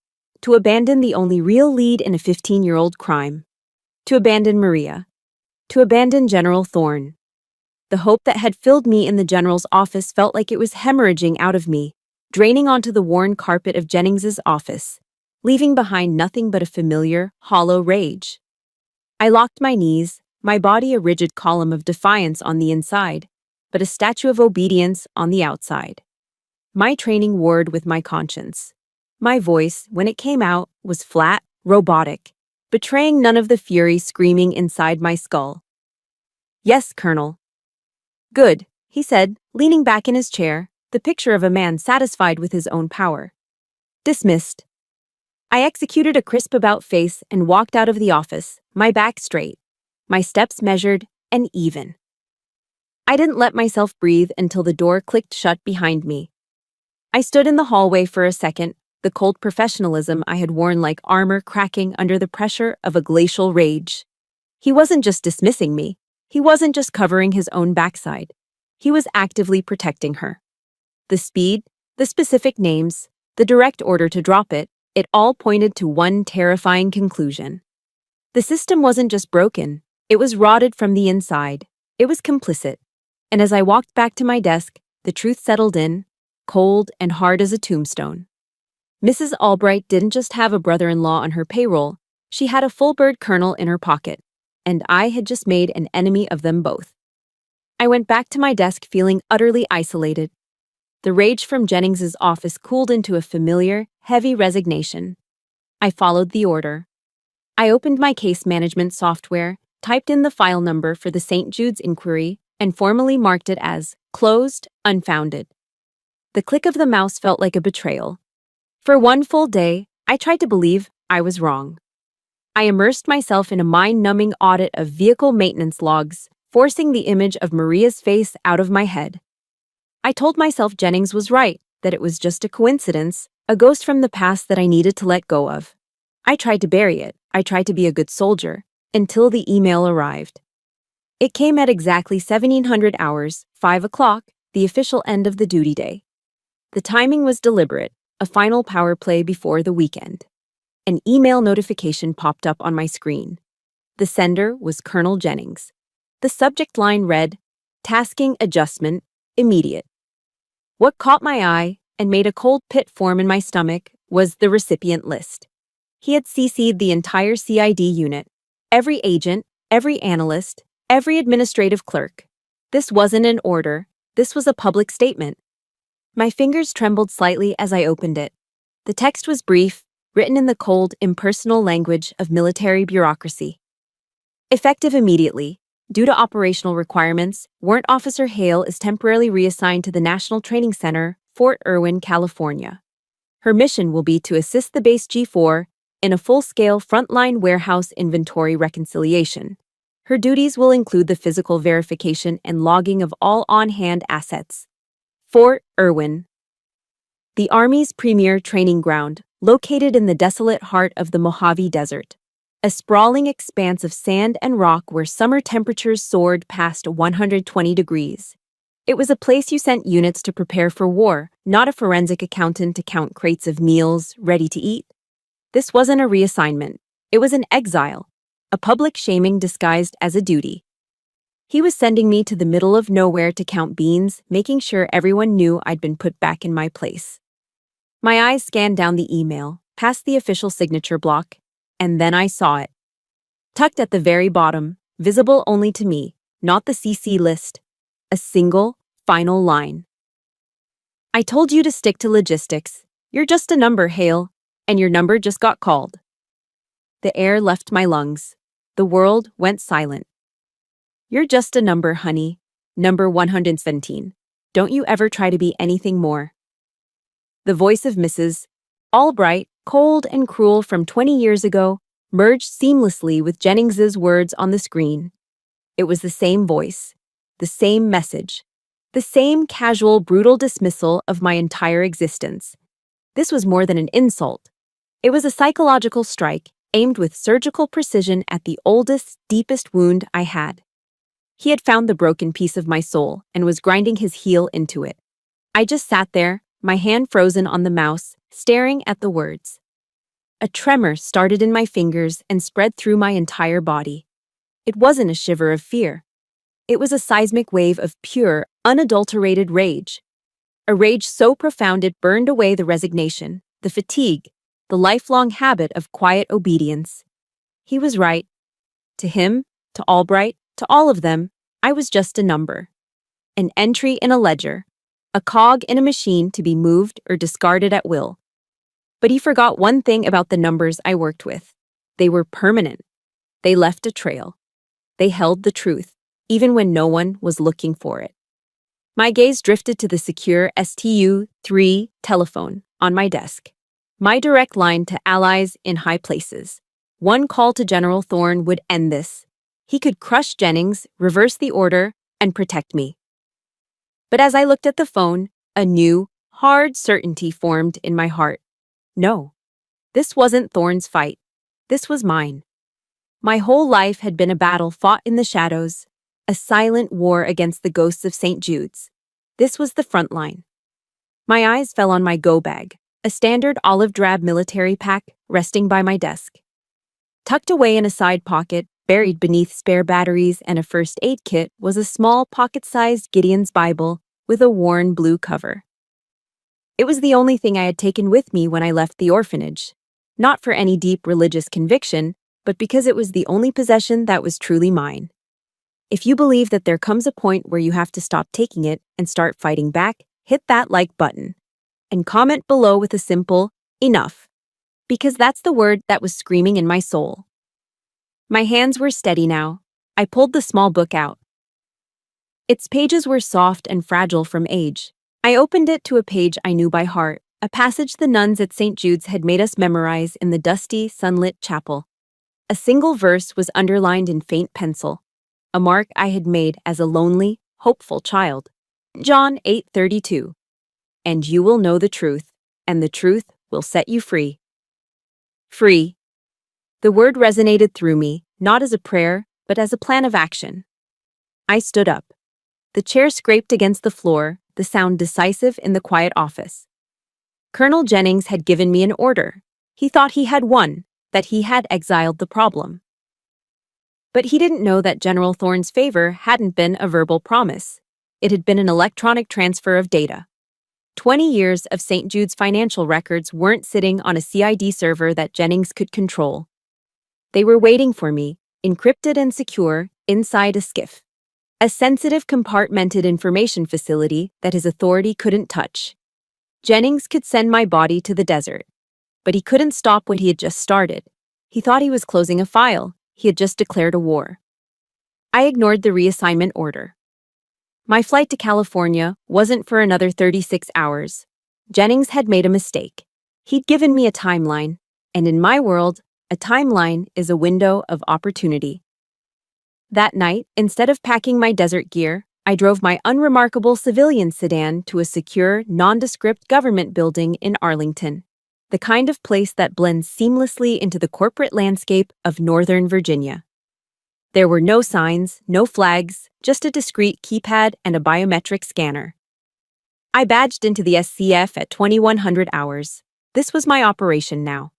to abandon the only real lead in a 15-year-old crime, to abandon Maria, to abandon General Thorne. The hope that had filled me in the general's office felt like it was hemorrhaging out of me, draining onto the worn carpet of Jennings's office, leaving behind nothing but a familiar, hollow rage. I locked my knees, my body a rigid column of defiance on the inside, but a statue of obedience on the outside. My training warred with my conscience. My voice, when it came out, was flat, robotic, betraying none of the fury screaming inside my skull. "Yes, Colonel." "Good," he said, leaning back in his chair, the picture of a man satisfied with his own power. "Dismissed." I executed a crisp about-face and walked out of the office, my back straight, my steps measured and even. I didn't let myself breathe until the door clicked shut behind me. I stood in the hallway for a second, the cold professionalism I had worn like armor cracking under the pressure of a glacial rage. He wasn't just dismissing me. He wasn't just covering his own backside. He was actively protecting her. The speed, the specific names, the direct order to drop it all pointed to one terrifying conclusion. The system wasn't just broken, it was rotted from the inside. It was complicit. And as I walked back to my desk, the truth settled in, cold and hard as a tombstone. Mrs. Albright didn't just have a brother-in-law on her payroll, she had a full-bird colonel in her pocket, and I had just made an enemy of them both. I went back to my desk feeling utterly isolated. The rage from Jennings's office cooled into a familiar, heavy resignation. I followed the order. I opened my case management software, typed in the file number for the St. Jude's inquiry, and formally marked it as closed, unfounded. The click of the mouse felt like a betrayal. For one full day, I tried to believe I was wrong. I immersed myself in a mind-numbing audit of vehicle maintenance logs, forcing the image of Maria's face out of my head. I told myself Jennings was right, that it was just a coincidence, a ghost from the past that I needed to let go of. I tried to bury it. I tried to be a good soldier, until the email arrived. It came at exactly 1700 hours, 5 o'clock, the official end of the duty day. The timing was deliberate, a final power play before the weekend. An email notification popped up on my screen. The sender was Colonel Jennings. The subject line read, "Tasking adjustment, immediate." What caught my eye and made a cold pit form in my stomach was the recipient list. He had CC'd the entire CID unit, every agent, every analyst, every administrative clerk. This wasn't an order, this was a public statement. My fingers trembled slightly as I opened it. The text was brief, written in the cold, impersonal language of military bureaucracy. Effective immediately, Due to operational requirements, Warrant Officer Hale is temporarily reassigned to the National Training Center, Fort Irwin, California. Her mission will be to assist the Base G4 in a full-scale frontline warehouse inventory reconciliation. Her duties will include the physical verification and logging of all on-hand assets. Fort Irwin, the Army's premier training ground, located in the desolate heart of the Mojave Desert, a sprawling expanse of sand and rock where summer temperatures soared past 120 degrees. It was a place you sent units to prepare for war, not a forensic accountant to count crates of meals ready to eat. This wasn't a reassignment. It was an exile, a public shaming disguised as a duty. He was sending me to the middle of nowhere to count beans, making sure everyone knew I'd been put back in my place. My eyes scanned down the email, past the official signature block, and then I saw it. Tucked at the very bottom, visible only to me, not the CC list, a single, final line. I told you to stick to logistics. You're just a number, Hale, and your number just got called. The air left my lungs. The world went silent. You're just a number, honey. Number 117. Don't you ever try to be anything more. The voice of Mrs. Albright, cold and cruel from 20 years ago, merged seamlessly with Jennings's words on the screen. It was the same voice, the same message, the same casual, brutal dismissal of my entire existence. This was more than an insult. It was a psychological strike aimed with surgical precision at the oldest, deepest wound I had. He had found the broken piece of my soul and was grinding his heel into it. I just sat there, my hand frozen on the mouse, staring at the words. A tremor started in my fingers and spread through my entire body. It wasn't a shiver of fear. It was a seismic wave of pure, unadulterated rage. A rage so profound it burned away the resignation, the fatigue, the lifelong habit of quiet obedience. He was right. To him, to Albright, to all of them, I was just a number. An entry in a ledger. A cog in a machine to be moved or discarded at will. But he forgot one thing about the numbers I worked with. They were permanent. They left a trail. They held the truth, even when no one was looking for it. My gaze drifted to the secure STU-3 telephone on my desk. My direct line to allies in high places. One call to General Thorne would end this. He could crush Jennings, reverse the order, and protect me. But as I looked at the phone, a new, hard certainty formed in my heart. No, this wasn't Thorne's fight. This was mine. My whole life had been a battle fought in the shadows, a silent war against the ghosts of St. Jude's. This was the front line. My eyes fell on my go bag, a standard olive drab military pack resting by my desk. Tucked away in a side pocket, buried beneath spare batteries and a first aid kit, was a small pocket-sized Gideon's Bible with a worn blue cover. It was the only thing I had taken with me when I left the orphanage, not for any deep religious conviction, but because it was the only possession that was truly mine. If you believe that there comes a point where you have to stop taking it and start fighting back, hit that like button. And comment below with a simple, enough. Because that's the word that was screaming in my soul. My hands were steady now. I pulled the small book out. Its pages were soft and fragile from age. I opened it to a page I knew by heart, a passage the nuns at St. Jude's had made us memorize in the dusty, sunlit chapel. A single verse was underlined in faint pencil, a mark I had made as a lonely, hopeful child. John 8:32. And you will know the truth, and the truth will set you free. Free. The word resonated through me, not as a prayer, but as a plan of action. I stood up. The chair scraped against the floor, the sound decisive in the quiet office. Colonel Jennings had given me an order. He thought he had won, that he had exiled the problem. But he didn't know that General Thorne's favor hadn't been a verbal promise. It had been an electronic transfer of data. 20 years of St. Jude's financial records weren't sitting on a CID server that Jennings could control. They were waiting for me, encrypted and secure, inside a SCIF. A sensitive compartmented information facility that his authority couldn't touch. Jennings could send my body to the desert. But he couldn't stop what he had just started. He thought he was closing a file. He had just declared a war. I ignored the reassignment order. My flight to California wasn't for another 36 hours. Jennings had made a mistake. He'd given me a timeline, and in my world, a timeline is a window of opportunity. That night, instead of packing my desert gear, I drove my unremarkable civilian sedan to a secure, nondescript government building in Arlington, the kind of place that blends seamlessly into the corporate landscape of Northern Virginia. There were no signs, no flags, just a discreet keypad and a biometric scanner. I badged into the SCF at 2100 hours. This was my operation now.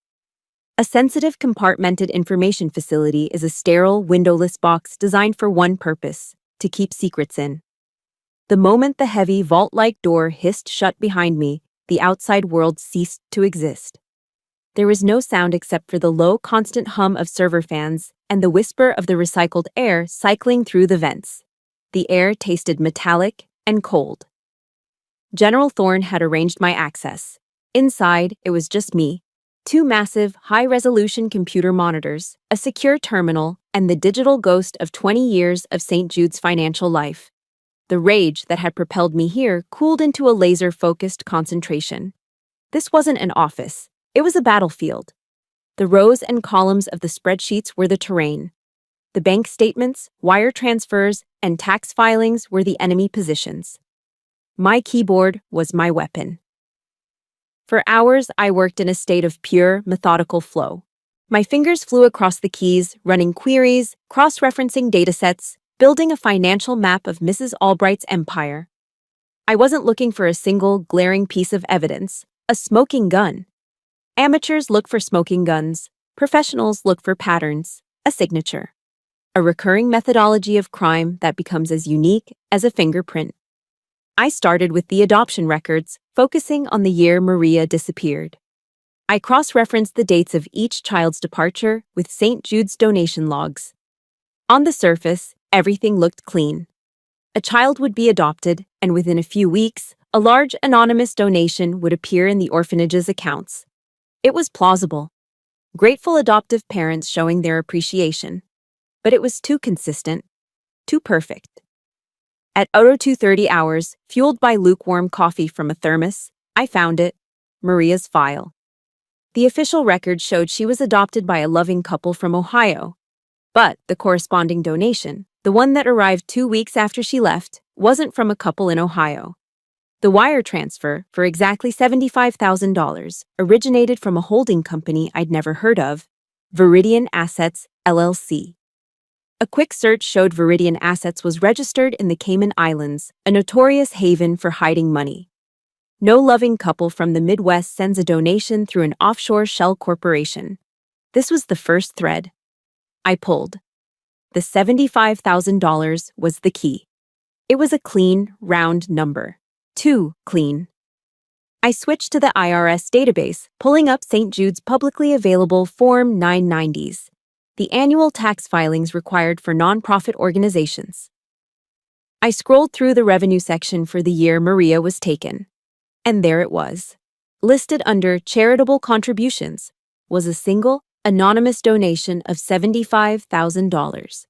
A sensitive compartmented information facility is a sterile, windowless box designed for one purpose: to keep secrets in. The moment the heavy, vault-like door hissed shut behind me, the outside world ceased to exist. There was no sound except for the low, constant hum of server fans and the whisper of the recycled air cycling through the vents. The air tasted metallic and cold. General Thorne had arranged my access. Inside, it was just me. Two massive, high-resolution computer monitors, a secure terminal, and the digital ghost of 20 years of St. Jude's financial life. The rage that had propelled me here cooled into a laser-focused concentration. This wasn't an office. It was a battlefield. The rows and columns of the spreadsheets were the terrain. The bank statements, wire transfers, and tax filings were the enemy positions. My keyboard was my weapon. For hours, I worked in a state of pure, methodical flow. My fingers flew across the keys, running queries, cross-referencing datasets, building a financial map of Mrs. Albright's empire. I wasn't looking for a single, glaring piece of evidence, a smoking gun. Amateurs look for smoking guns. Professionals look for patterns, a signature. A recurring methodology of crime that becomes as unique as a fingerprint. I started with the adoption records, focusing on the year Maria disappeared. I cross-referenced the dates of each child's departure with St. Jude's donation logs. On the surface, everything looked clean. A child would be adopted, and within a few weeks, a large anonymous donation would appear in the orphanage's accounts. It was plausible. Grateful adoptive parents showing their appreciation. But it was too consistent, too perfect. At 0230 hours, fueled by lukewarm coffee from a thermos, I found it, Maria's file. The official record showed she was adopted by a loving couple from Ohio. But the corresponding donation, the one that arrived 2 weeks after she left, wasn't from a couple in Ohio. The wire transfer, for exactly $75,000, originated from a holding company I'd never heard of, Viridian Assets, LLC. A quick search showed Viridian Assets was registered in the Cayman Islands, a notorious haven for hiding money. No loving couple from the Midwest sends a donation through an offshore shell corporation. This was the first thread. I pulled. The $75,000 was the key. It was a clean, round number. Too clean. I switched to the IRS database, pulling up St. Jude's publicly available Form 990s, the annual tax filings required for nonprofit organizations. I scrolled through the revenue section for the year Maria was taken, and there it was. Listed under charitable contributions was a single, anonymous donation of $75,000.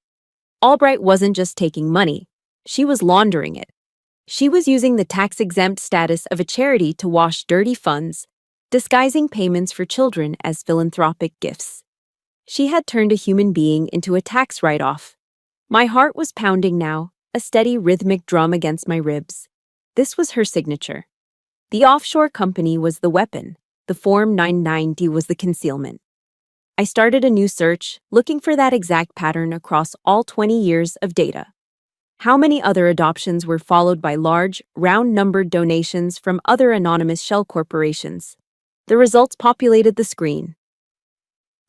Albright wasn't just taking money, she was laundering it. She was using the tax-exempt status of a charity to wash dirty funds, disguising payments for children as philanthropic gifts. She had turned a human being into a tax write-off. My heart was pounding now, a steady rhythmic drum against my ribs. This was her signature. The offshore company was the weapon. The Form 990 was the concealment. I started a new search, looking for that exact pattern across all 20 years of data. How many other adoptions were followed by large, round-numbered donations from other anonymous shell corporations? The results populated the screen.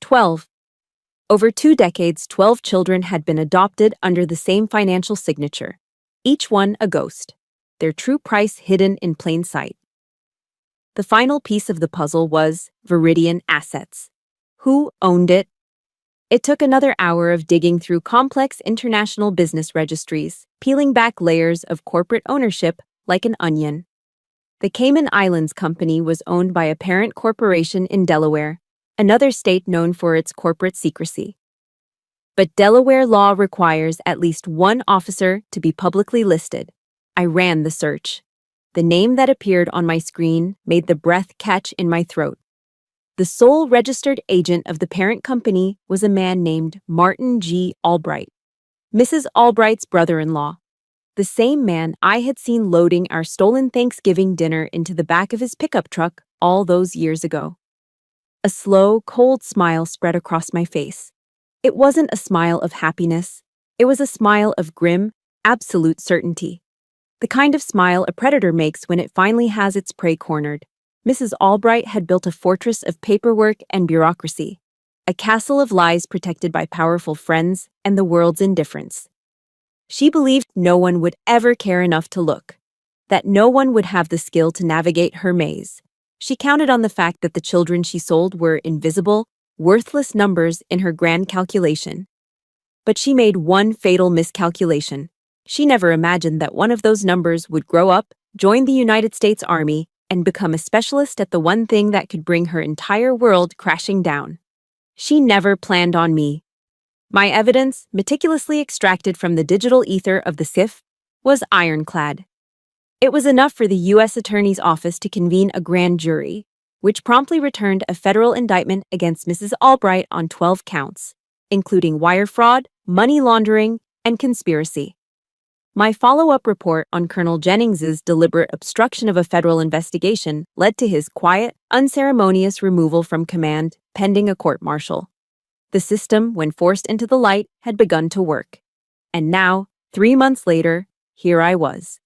12. Over 2 decades, 12 children had been adopted under the same financial signature, each one a ghost, their true price hidden in plain sight. The final piece of the puzzle was Viridian Assets. Who owned it? It took another hour of digging through complex international business registries, peeling back layers of corporate ownership like an onion. The Cayman Islands Company was owned by a parent corporation in Delaware, another state known for its corporate secrecy. But Delaware law requires at least one officer to be publicly listed. I ran the search. The name that appeared on my screen made the breath catch in my throat. The sole registered agent of the parent company was a man named Martin G. Albright, Mrs. Albright's brother-in-law, the same man I had seen loading our stolen Thanksgiving dinner into the back of his pickup truck all those years ago. A slow, cold smile spread across my face. It wasn't a smile of happiness. It was a smile of grim, absolute certainty. The kind of smile a predator makes when it finally has its prey cornered. Mrs. Albright had built a fortress of paperwork and bureaucracy, a castle of lies protected by powerful friends and the world's indifference. She believed no one would ever care enough to look, that no one would have the skill to navigate her maze. She counted on the fact that the children she sold were invisible, worthless numbers in her grand calculation. But she made one fatal miscalculation. She never imagined that one of those numbers would grow up, join the United States Army, and become a specialist at the one thing that could bring her entire world crashing down. She never planned on me. My evidence, meticulously extracted from the digital ether of the SIF, was ironclad. It was enough for the U.S. Attorney's Office to convene a grand jury, which promptly returned a federal indictment against Mrs. Albright on 12 counts, including wire fraud, money laundering, and conspiracy. My follow-up report on Colonel Jennings's deliberate obstruction of a federal investigation led to his quiet, unceremonious removal from command, pending a court-martial. The system, when forced into the light, had begun to work. And now, 3 months later, here I was,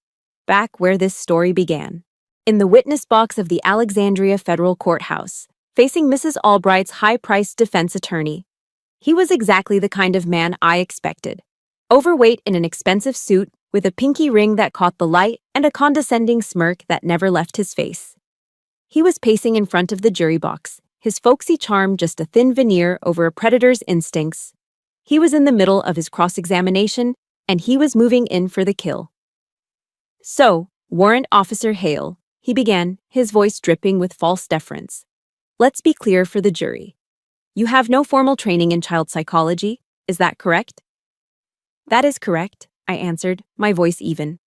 back where this story began, in the witness box of the Alexandria Federal Courthouse, facing Mrs. Albright's high-priced defense attorney. He was exactly the kind of man I expected. Overweight in an expensive suit, with a pinky ring that caught the light and a condescending smirk that never left his face. He was pacing in front of the jury box, his folksy charm just a thin veneer over a predator's instincts. He was in the middle of his cross-examination, and he was moving in for the kill. "So, Warrant Officer Hale," he began, his voice dripping with false deference. "Let's be clear for the jury. You have no formal training in child psychology, is that correct?" "That is correct," I answered, my voice even.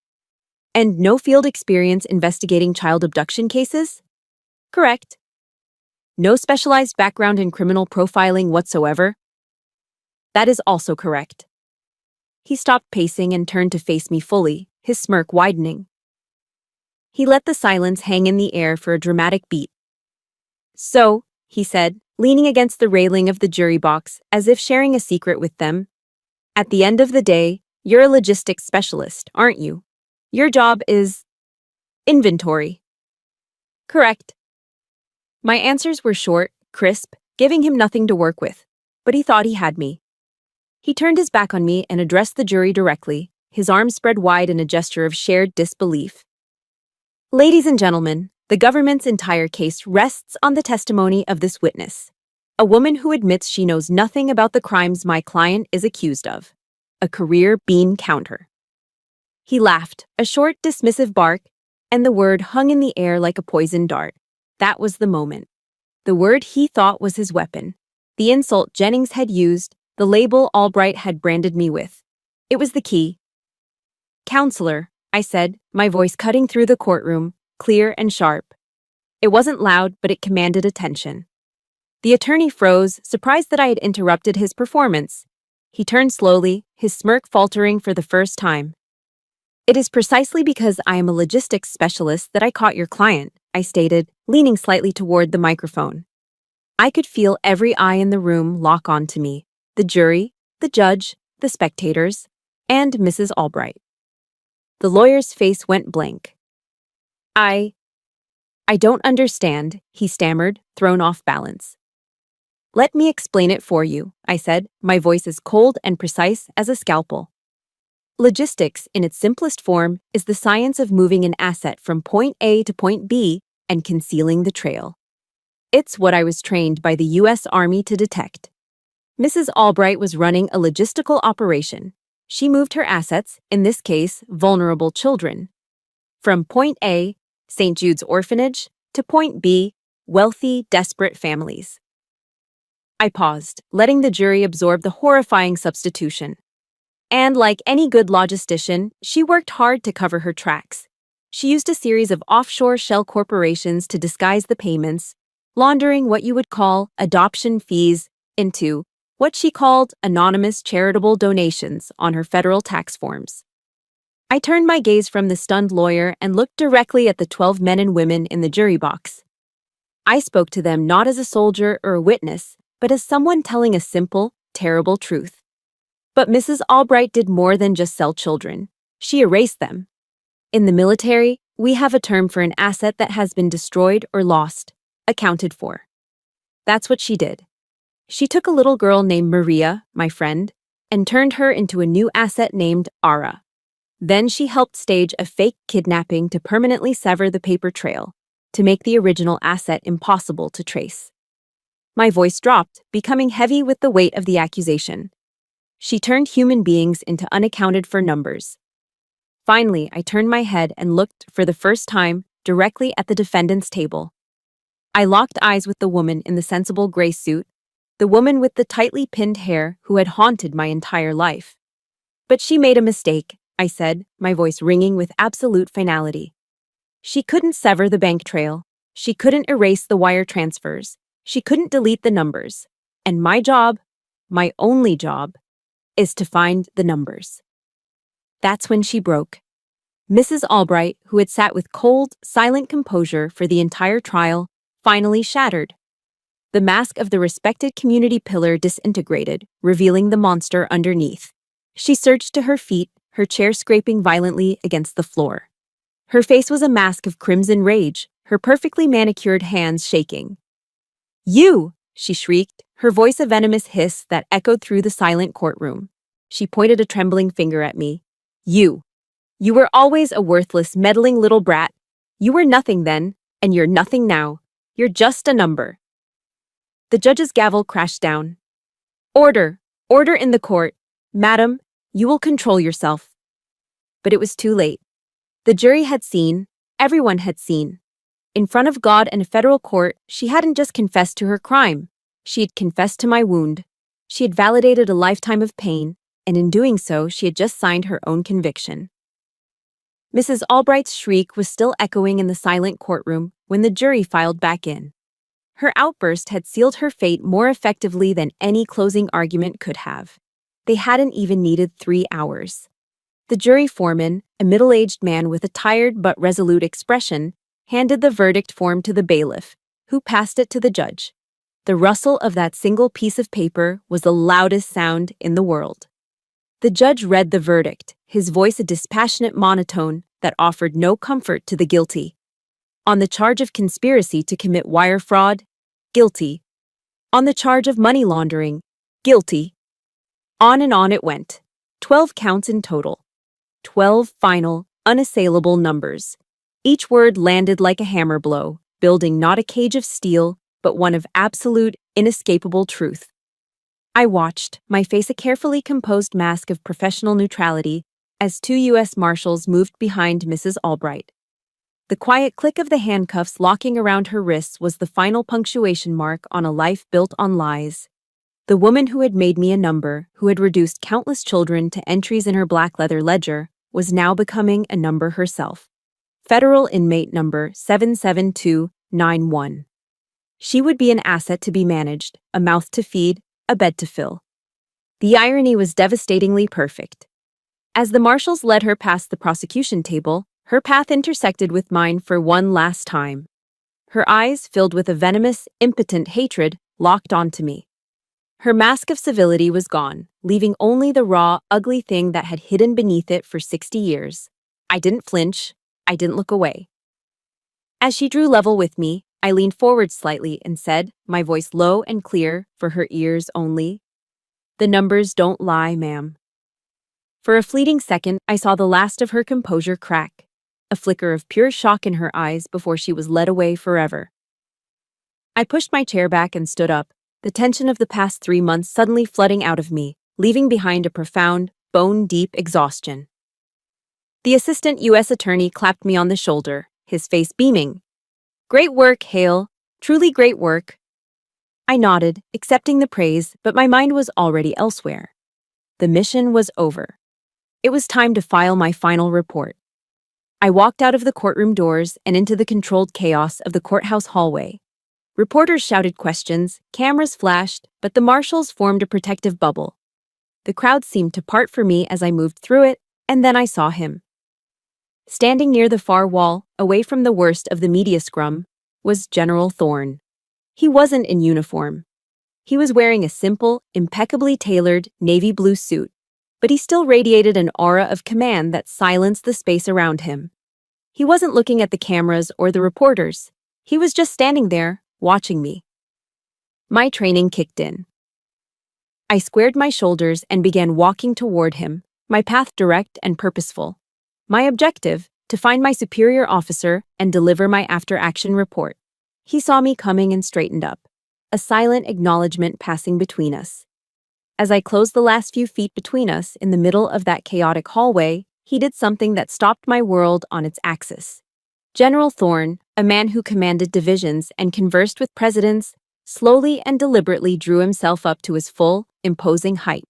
"And no field experience investigating child abduction cases?" "Correct." "No specialized background in criminal profiling whatsoever?" "That is also correct." He stopped pacing and turned to face me fully, his smirk widening. He let the silence hang in the air for a dramatic beat. "So," he said, leaning against the railing of the jury box as if sharing a secret with them, "at the end of the day, you're a logistics specialist, aren't you? Your job is inventory." "Correct." My answers were short, crisp, giving him nothing to work with, but he thought he had me. He turned his back on me and addressed the jury directly, his arms spread wide in a gesture of shared disbelief. "Ladies and gentlemen, the government's entire case rests on the testimony of this witness, a woman who admits she knows nothing about the crimes my client is accused of, a career bean counter." He laughed, a short, dismissive bark, and the word hung in the air like a poisoned dart. That was the moment. The word he thought was his weapon, the insult Jennings had used, the label Albright had branded me with. It was the key. "Counselor," I said, my voice cutting through the courtroom, clear and sharp. It wasn't loud, but it commanded attention. The attorney froze, surprised that I had interrupted his performance. He turned slowly, his smirk faltering for the first time. "It is precisely because I am a logistics specialist that I caught your client," I stated, leaning slightly toward the microphone. I could feel every eye in the room lock onto me, the jury, the judge, the spectators, and Mrs. Albright. The lawyer's face went blank. I don't understand," he stammered, thrown off balance. "Let me explain it for you," I said, my voice as cold and precise as a scalpel. "Logistics, in its simplest form, is the science of moving an asset from point A to point B and concealing the trail. It's what I was trained by the U.S. Army to detect. Mrs. Albright was running a logistical operation. She moved her assets, in this case, vulnerable children, from point A, St. Jude's Orphanage, to point B, wealthy, desperate families. I paused, letting the jury absorb the horrifying substitution. And like any good logistician, she worked hard to cover her tracks. She used a series of offshore shell corporations to disguise the payments, laundering what you would call adoption fees into what she called anonymous charitable donations on her federal tax forms. I turned my gaze from the stunned lawyer and looked directly at the 12 men and women in the jury box. I spoke to them not as a soldier or a witness, but as someone telling a simple, terrible truth. But Mrs. Albright did more than just sell children. She erased them. In the military, we have a term for an asset that has been destroyed or lost, accounted for. That's what she did. She took a little girl named Maria, my friend, and turned her into a new asset named Ara. Then she helped stage a fake kidnapping to permanently sever the paper trail, to make the original asset impossible to trace. My voice dropped, becoming heavy with the weight of the accusation. She turned human beings into unaccounted-for numbers. Finally, I turned my head and looked, for the first time, directly at the defendant's table. I locked eyes with the woman in the sensible gray suit, the woman with the tightly pinned hair who had haunted my entire life. But she made a mistake, I said, my voice ringing with absolute finality. She couldn't sever the bank trail. She couldn't erase the wire transfers. She couldn't delete the numbers. And my job, my only job, is to find the numbers. That's when she broke. Mrs. Albright, who had sat with cold, silent composure for the entire trial, finally shattered. The mask of the respected community pillar disintegrated, revealing the monster underneath. She surged to her feet, her chair scraping violently against the floor. Her face was a mask of crimson rage, her perfectly manicured hands shaking. "You!" she shrieked, her voice a venomous hiss that echoed through the silent courtroom. She pointed a trembling finger at me. "You! You were always a worthless, meddling little brat. You were nothing then, and you're nothing now. You're just a number." The judge's gavel crashed down. "Order! Order in the court! Madam, you will control yourself." But it was too late. The jury had seen, everyone had seen. In front of God and a federal court, she hadn't just confessed to her crime. She had confessed to my wound. She had validated a lifetime of pain, and in doing so, she had just signed her own conviction. Mrs. Albright's shriek was still echoing in the silent courtroom when the jury filed back in. Her outburst had sealed her fate more effectively than any closing argument could have. They hadn't even needed 3 hours. The jury foreman, a middle-aged man with a tired but resolute expression, handed the verdict form to the bailiff, who passed it to the judge. The rustle of that single piece of paper was the loudest sound in the world. The judge read the verdict, his voice a dispassionate monotone that offered no comfort to the guilty. On the charge of conspiracy to commit wire fraud, guilty. On the charge of money laundering, guilty. On and on it went. 12 counts in total. 12 final, unassailable numbers. Each word landed like a hammer blow, building not a cage of steel, but one of absolute, inescapable truth. I watched, my face a carefully composed mask of professional neutrality, as 2 U.S. Marshals moved behind Mrs. Albright. The quiet click of the handcuffs locking around her wrists was the final punctuation mark on a life built on lies. The woman who had made me a number, who had reduced countless children to entries in her black leather ledger, was now becoming a number herself. Federal inmate number 77291. She would be an asset to be managed, a mouth to feed, a bed to fill. The irony was devastatingly perfect. As the marshals led her past the prosecution table, her path intersected with mine for one last time. Her eyes, filled with a venomous, impotent hatred, locked onto me. Her mask of civility was gone, leaving only the raw, ugly thing that had hidden beneath it for 60 years. I didn't flinch. I didn't look away. As she drew level with me, I leaned forward slightly and said, my voice low and clear for her ears only, "The numbers don't lie, ma'am." For a fleeting second, I saw the last of her composure crack, a flicker of pure shock in her eyes before she was led away forever. I pushed my chair back and stood up, the tension of the past 3 months suddenly flooding out of me, leaving behind a profound, bone-deep exhaustion. The assistant U.S. attorney clapped me on the shoulder, his face beaming. "Great work, Hale. Truly great work." I nodded, accepting the praise, but my mind was already elsewhere. The mission was over. It was time to file my final report. I walked out of the courtroom doors and into the controlled chaos of the courthouse hallway. Reporters shouted questions, cameras flashed, but the marshals formed a protective bubble. The crowd seemed to part for me as I moved through it, and then I saw him. Standing near the far wall, away from the worst of the media scrum, was General Thorne. He wasn't in uniform. He was wearing a simple, impeccably tailored navy blue suit, but he still radiated an aura of command that silenced the space around him. He wasn't looking at the cameras or the reporters. He was just standing there, watching me. My training kicked in. I squared my shoulders and began walking toward him, my path direct and purposeful. My objective, to find my superior officer and deliver my after-action report. He saw me coming and straightened up, a silent acknowledgement passing between us. As I closed the last few feet between us in the middle of that chaotic hallway, he did something that stopped my world on its axis. General Thorne, a man who commanded divisions and conversed with presidents, slowly and deliberately drew himself up to his full, imposing height.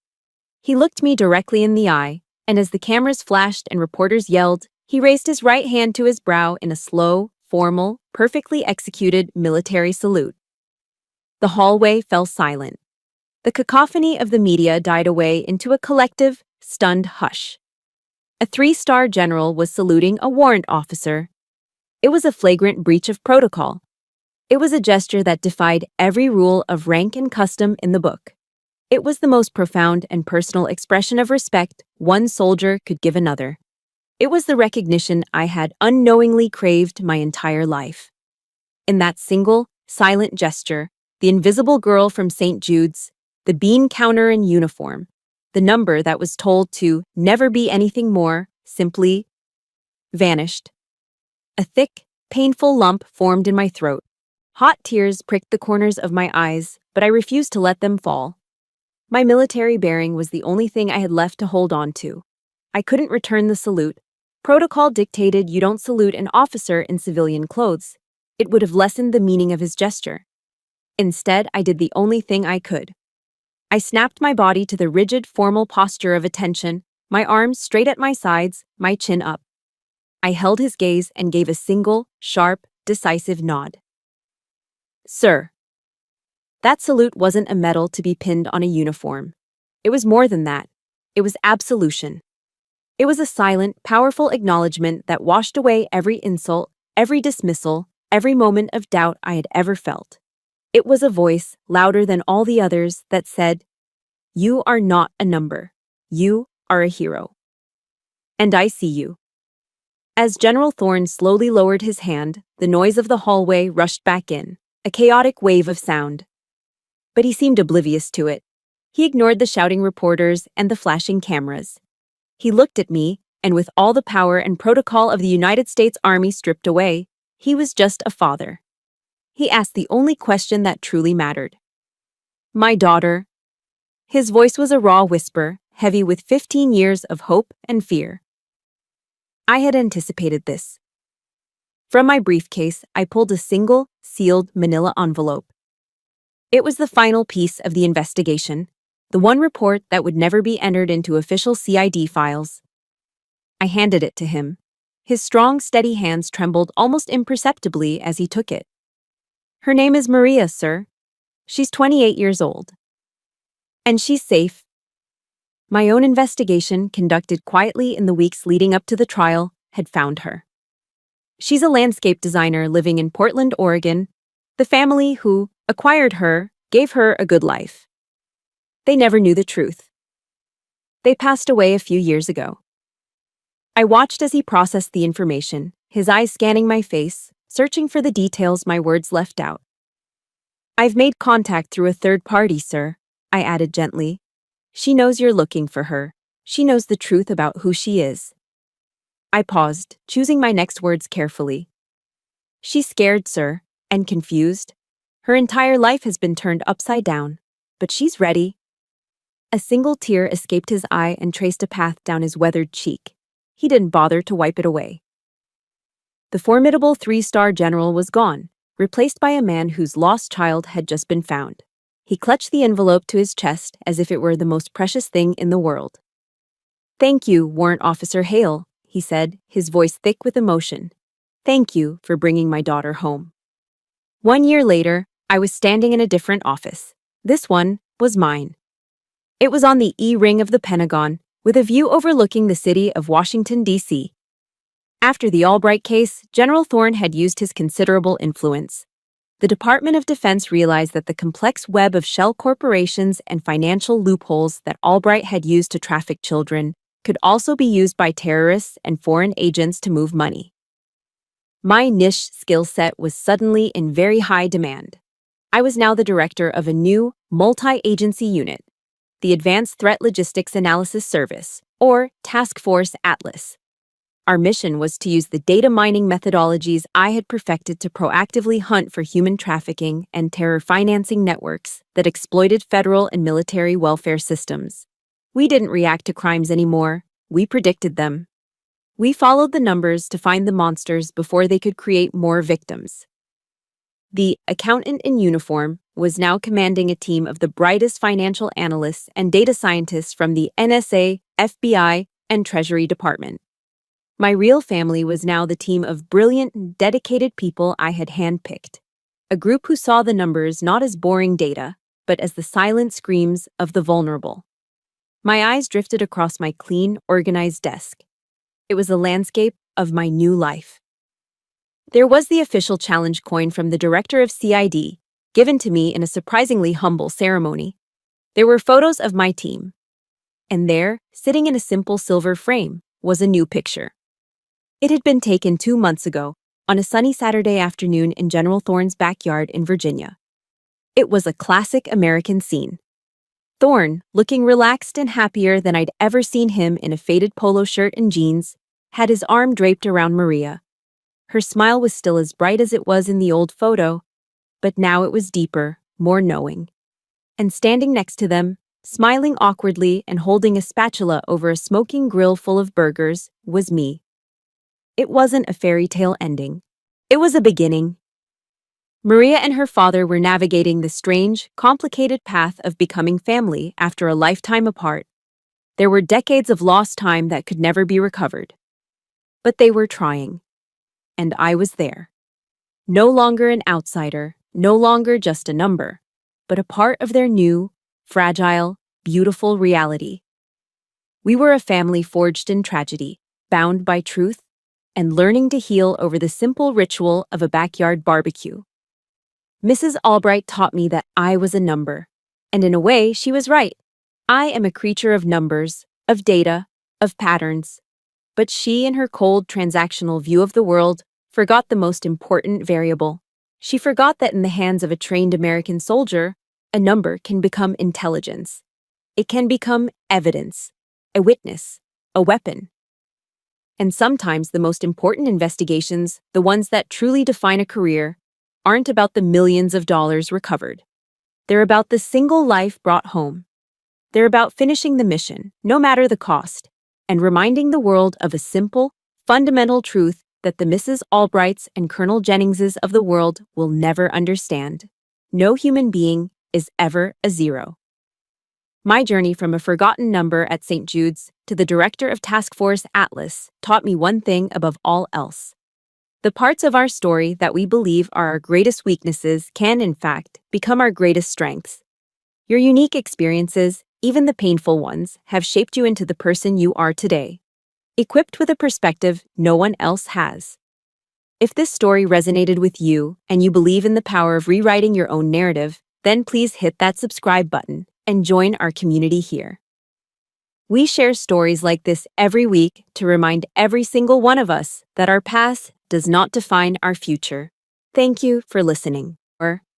He looked me directly in the eye, and as the cameras flashed and reporters yelled, he raised his right hand to his brow in a slow, formal, perfectly executed military salute. The hallway fell silent. The cacophony of the media died away into a collective, stunned hush. A 3-star general was saluting a warrant officer. It was a flagrant breach of protocol. It was a gesture that defied every rule of rank and custom in the book. It was the most profound and personal expression of respect one soldier could give another. It was the recognition I had unknowingly craved my entire life. In that single, silent gesture, the invisible girl from St. Jude's, the bean counter in uniform, the number that was told to never be anything more, simply vanished. A thick, painful lump formed in my throat. Hot tears pricked the corners of my eyes, but I refused to let them fall. My military bearing was the only thing I had left to hold on to. I couldn't return the salute. Protocol dictated you don't salute an officer in civilian clothes. It would have lessened the meaning of his gesture. Instead, I did the only thing I could. I snapped my body to the rigid, formal posture of attention, my arms straight at my sides, my chin up. I held his gaze and gave a single, sharp, decisive nod. Sir. That salute wasn't a medal to be pinned on a uniform. It was more than that. It was absolution. It was a silent, powerful acknowledgement that washed away every insult, every dismissal, every moment of doubt I had ever felt. It was a voice, louder than all the others, that said, "You are not a number. You are a hero. And I see you." As General Thorne slowly lowered his hand, the noise of the hallway rushed back in, a chaotic wave of sound. But he seemed oblivious to it. He ignored the shouting reporters and the flashing cameras. He looked at me, and with all the power and protocol of the United States Army stripped away, he was just a father. He asked the only question that truly mattered. "My daughter." His voice was a raw whisper, heavy with 15 years of hope and fear. I had anticipated this. From my briefcase, I pulled a single, sealed manila envelope. It was the final piece of the investigation, the one report that would never be entered into official CID files. I handed it to him. His strong, steady hands trembled almost imperceptibly as he took it. "Her name is Maria, sir. She's 28 years old. And she's safe." My own investigation, conducted quietly in the weeks leading up to the trial, had found her. She's a landscape designer living in Portland, Oregon. The family who acquired her gave her a good life. They never knew the truth. They passed away a few years ago. I watched as he processed the information, his eyes scanning my face, searching for the details my words left out. "I've made contact through a third party, sir," I added gently. "She knows you're looking for her. She knows the truth about who she is." I paused, choosing my next words carefully. "She's scared, sir, and confused. Her entire life has been turned upside down, but she's ready." A single tear escaped his eye and traced a path down his weathered cheek. He didn't bother to wipe it away. The formidable 3-star general was gone, replaced by a man whose lost child had just been found. He clutched the envelope to his chest as if it were the most precious thing in the world. "Thank you, Warrant Officer Hale," he said, his voice thick with emotion. "Thank you for bringing my daughter home." 1 year later, I was standing in a different office. This one was mine. It was on the E-ring of the Pentagon, with a view overlooking the city of Washington, D.C. After the Albright case, General Thorne had used his considerable influence. The Department of Defense realized that the complex web of shell corporations and financial loopholes that Albright had used to traffic children could also be used by terrorists and foreign agents to move money. My niche skill set was suddenly in very high demand. I was now the director of a new, multi-agency unit, the Advanced Threat Logistics Analysis Service, or Task Force Atlas. Our mission was to use the data mining methodologies I had perfected to proactively hunt for human trafficking and terror financing networks that exploited federal and military welfare systems. We didn't react to crimes anymore, we predicted them. We followed the numbers to find the monsters before they could create more victims. The accountant in uniform was now commanding a team of the brightest financial analysts and data scientists from the NSA, FBI, and Treasury Department. My real family was now the team of brilliant and dedicated people I had handpicked, a group who saw the numbers not as boring data, but as the silent screams of the vulnerable. My eyes drifted across my clean, organized desk. It was the landscape of my new life. There was the official challenge coin from the director of CID, given to me in a surprisingly humble ceremony. There were photos of my team. And there, sitting in a simple silver frame, was a new picture. It had been taken 2 months ago, on a sunny Saturday afternoon in General Thorne's backyard in Virginia. It was a classic American scene. Thorne, looking relaxed and happier than I'd ever seen him in a faded polo shirt and jeans, had his arm draped around Maria. Her smile was still as bright as it was in the old photo, but now it was deeper, more knowing. And standing next to them, smiling awkwardly and holding a spatula over a smoking grill full of burgers, was me. It wasn't a fairy tale ending. It was a beginning. Maria and her father were navigating the strange, complicated path of becoming family after a lifetime apart. There were decades of lost time that could never be recovered. But they were trying. And I was there. No longer an outsider, no longer just a number, but a part of their new, fragile, beautiful reality. We were a family forged in tragedy, bound by truth, and learning to heal over the simple ritual of a backyard barbecue. Mrs. Albright taught me that I was a number, and in a way, she was right. I am a creature of numbers, of data, of patterns. But she, in her cold, transactional view of the world, forgot the most important variable. She forgot that in the hands of a trained American soldier, a number can become intelligence. It can become evidence, a witness, a weapon. And sometimes the most important investigations, the ones that truly define a career, aren't about the millions of dollars recovered. They're about the single life brought home. They're about finishing the mission, no matter the cost, and reminding the world of a simple, fundamental truth that the Mrs. Albrights and Colonel Jenningses of the world will never understand. No human being is ever a zero. My journey from a forgotten number at St. Jude's to the director of Task Force Atlas taught me one thing above all else. The parts of our story that we believe are our greatest weaknesses can, in fact, become our greatest strengths. Your unique experiences, even the painful ones, have shaped you into the person you are today, equipped with a perspective no one else has. If this story resonated with you and you believe in the power of rewriting your own narrative, then please hit that subscribe button and join our community here. We share stories like this every week to remind every single one of us that our past does not define our future. Thank you for listening.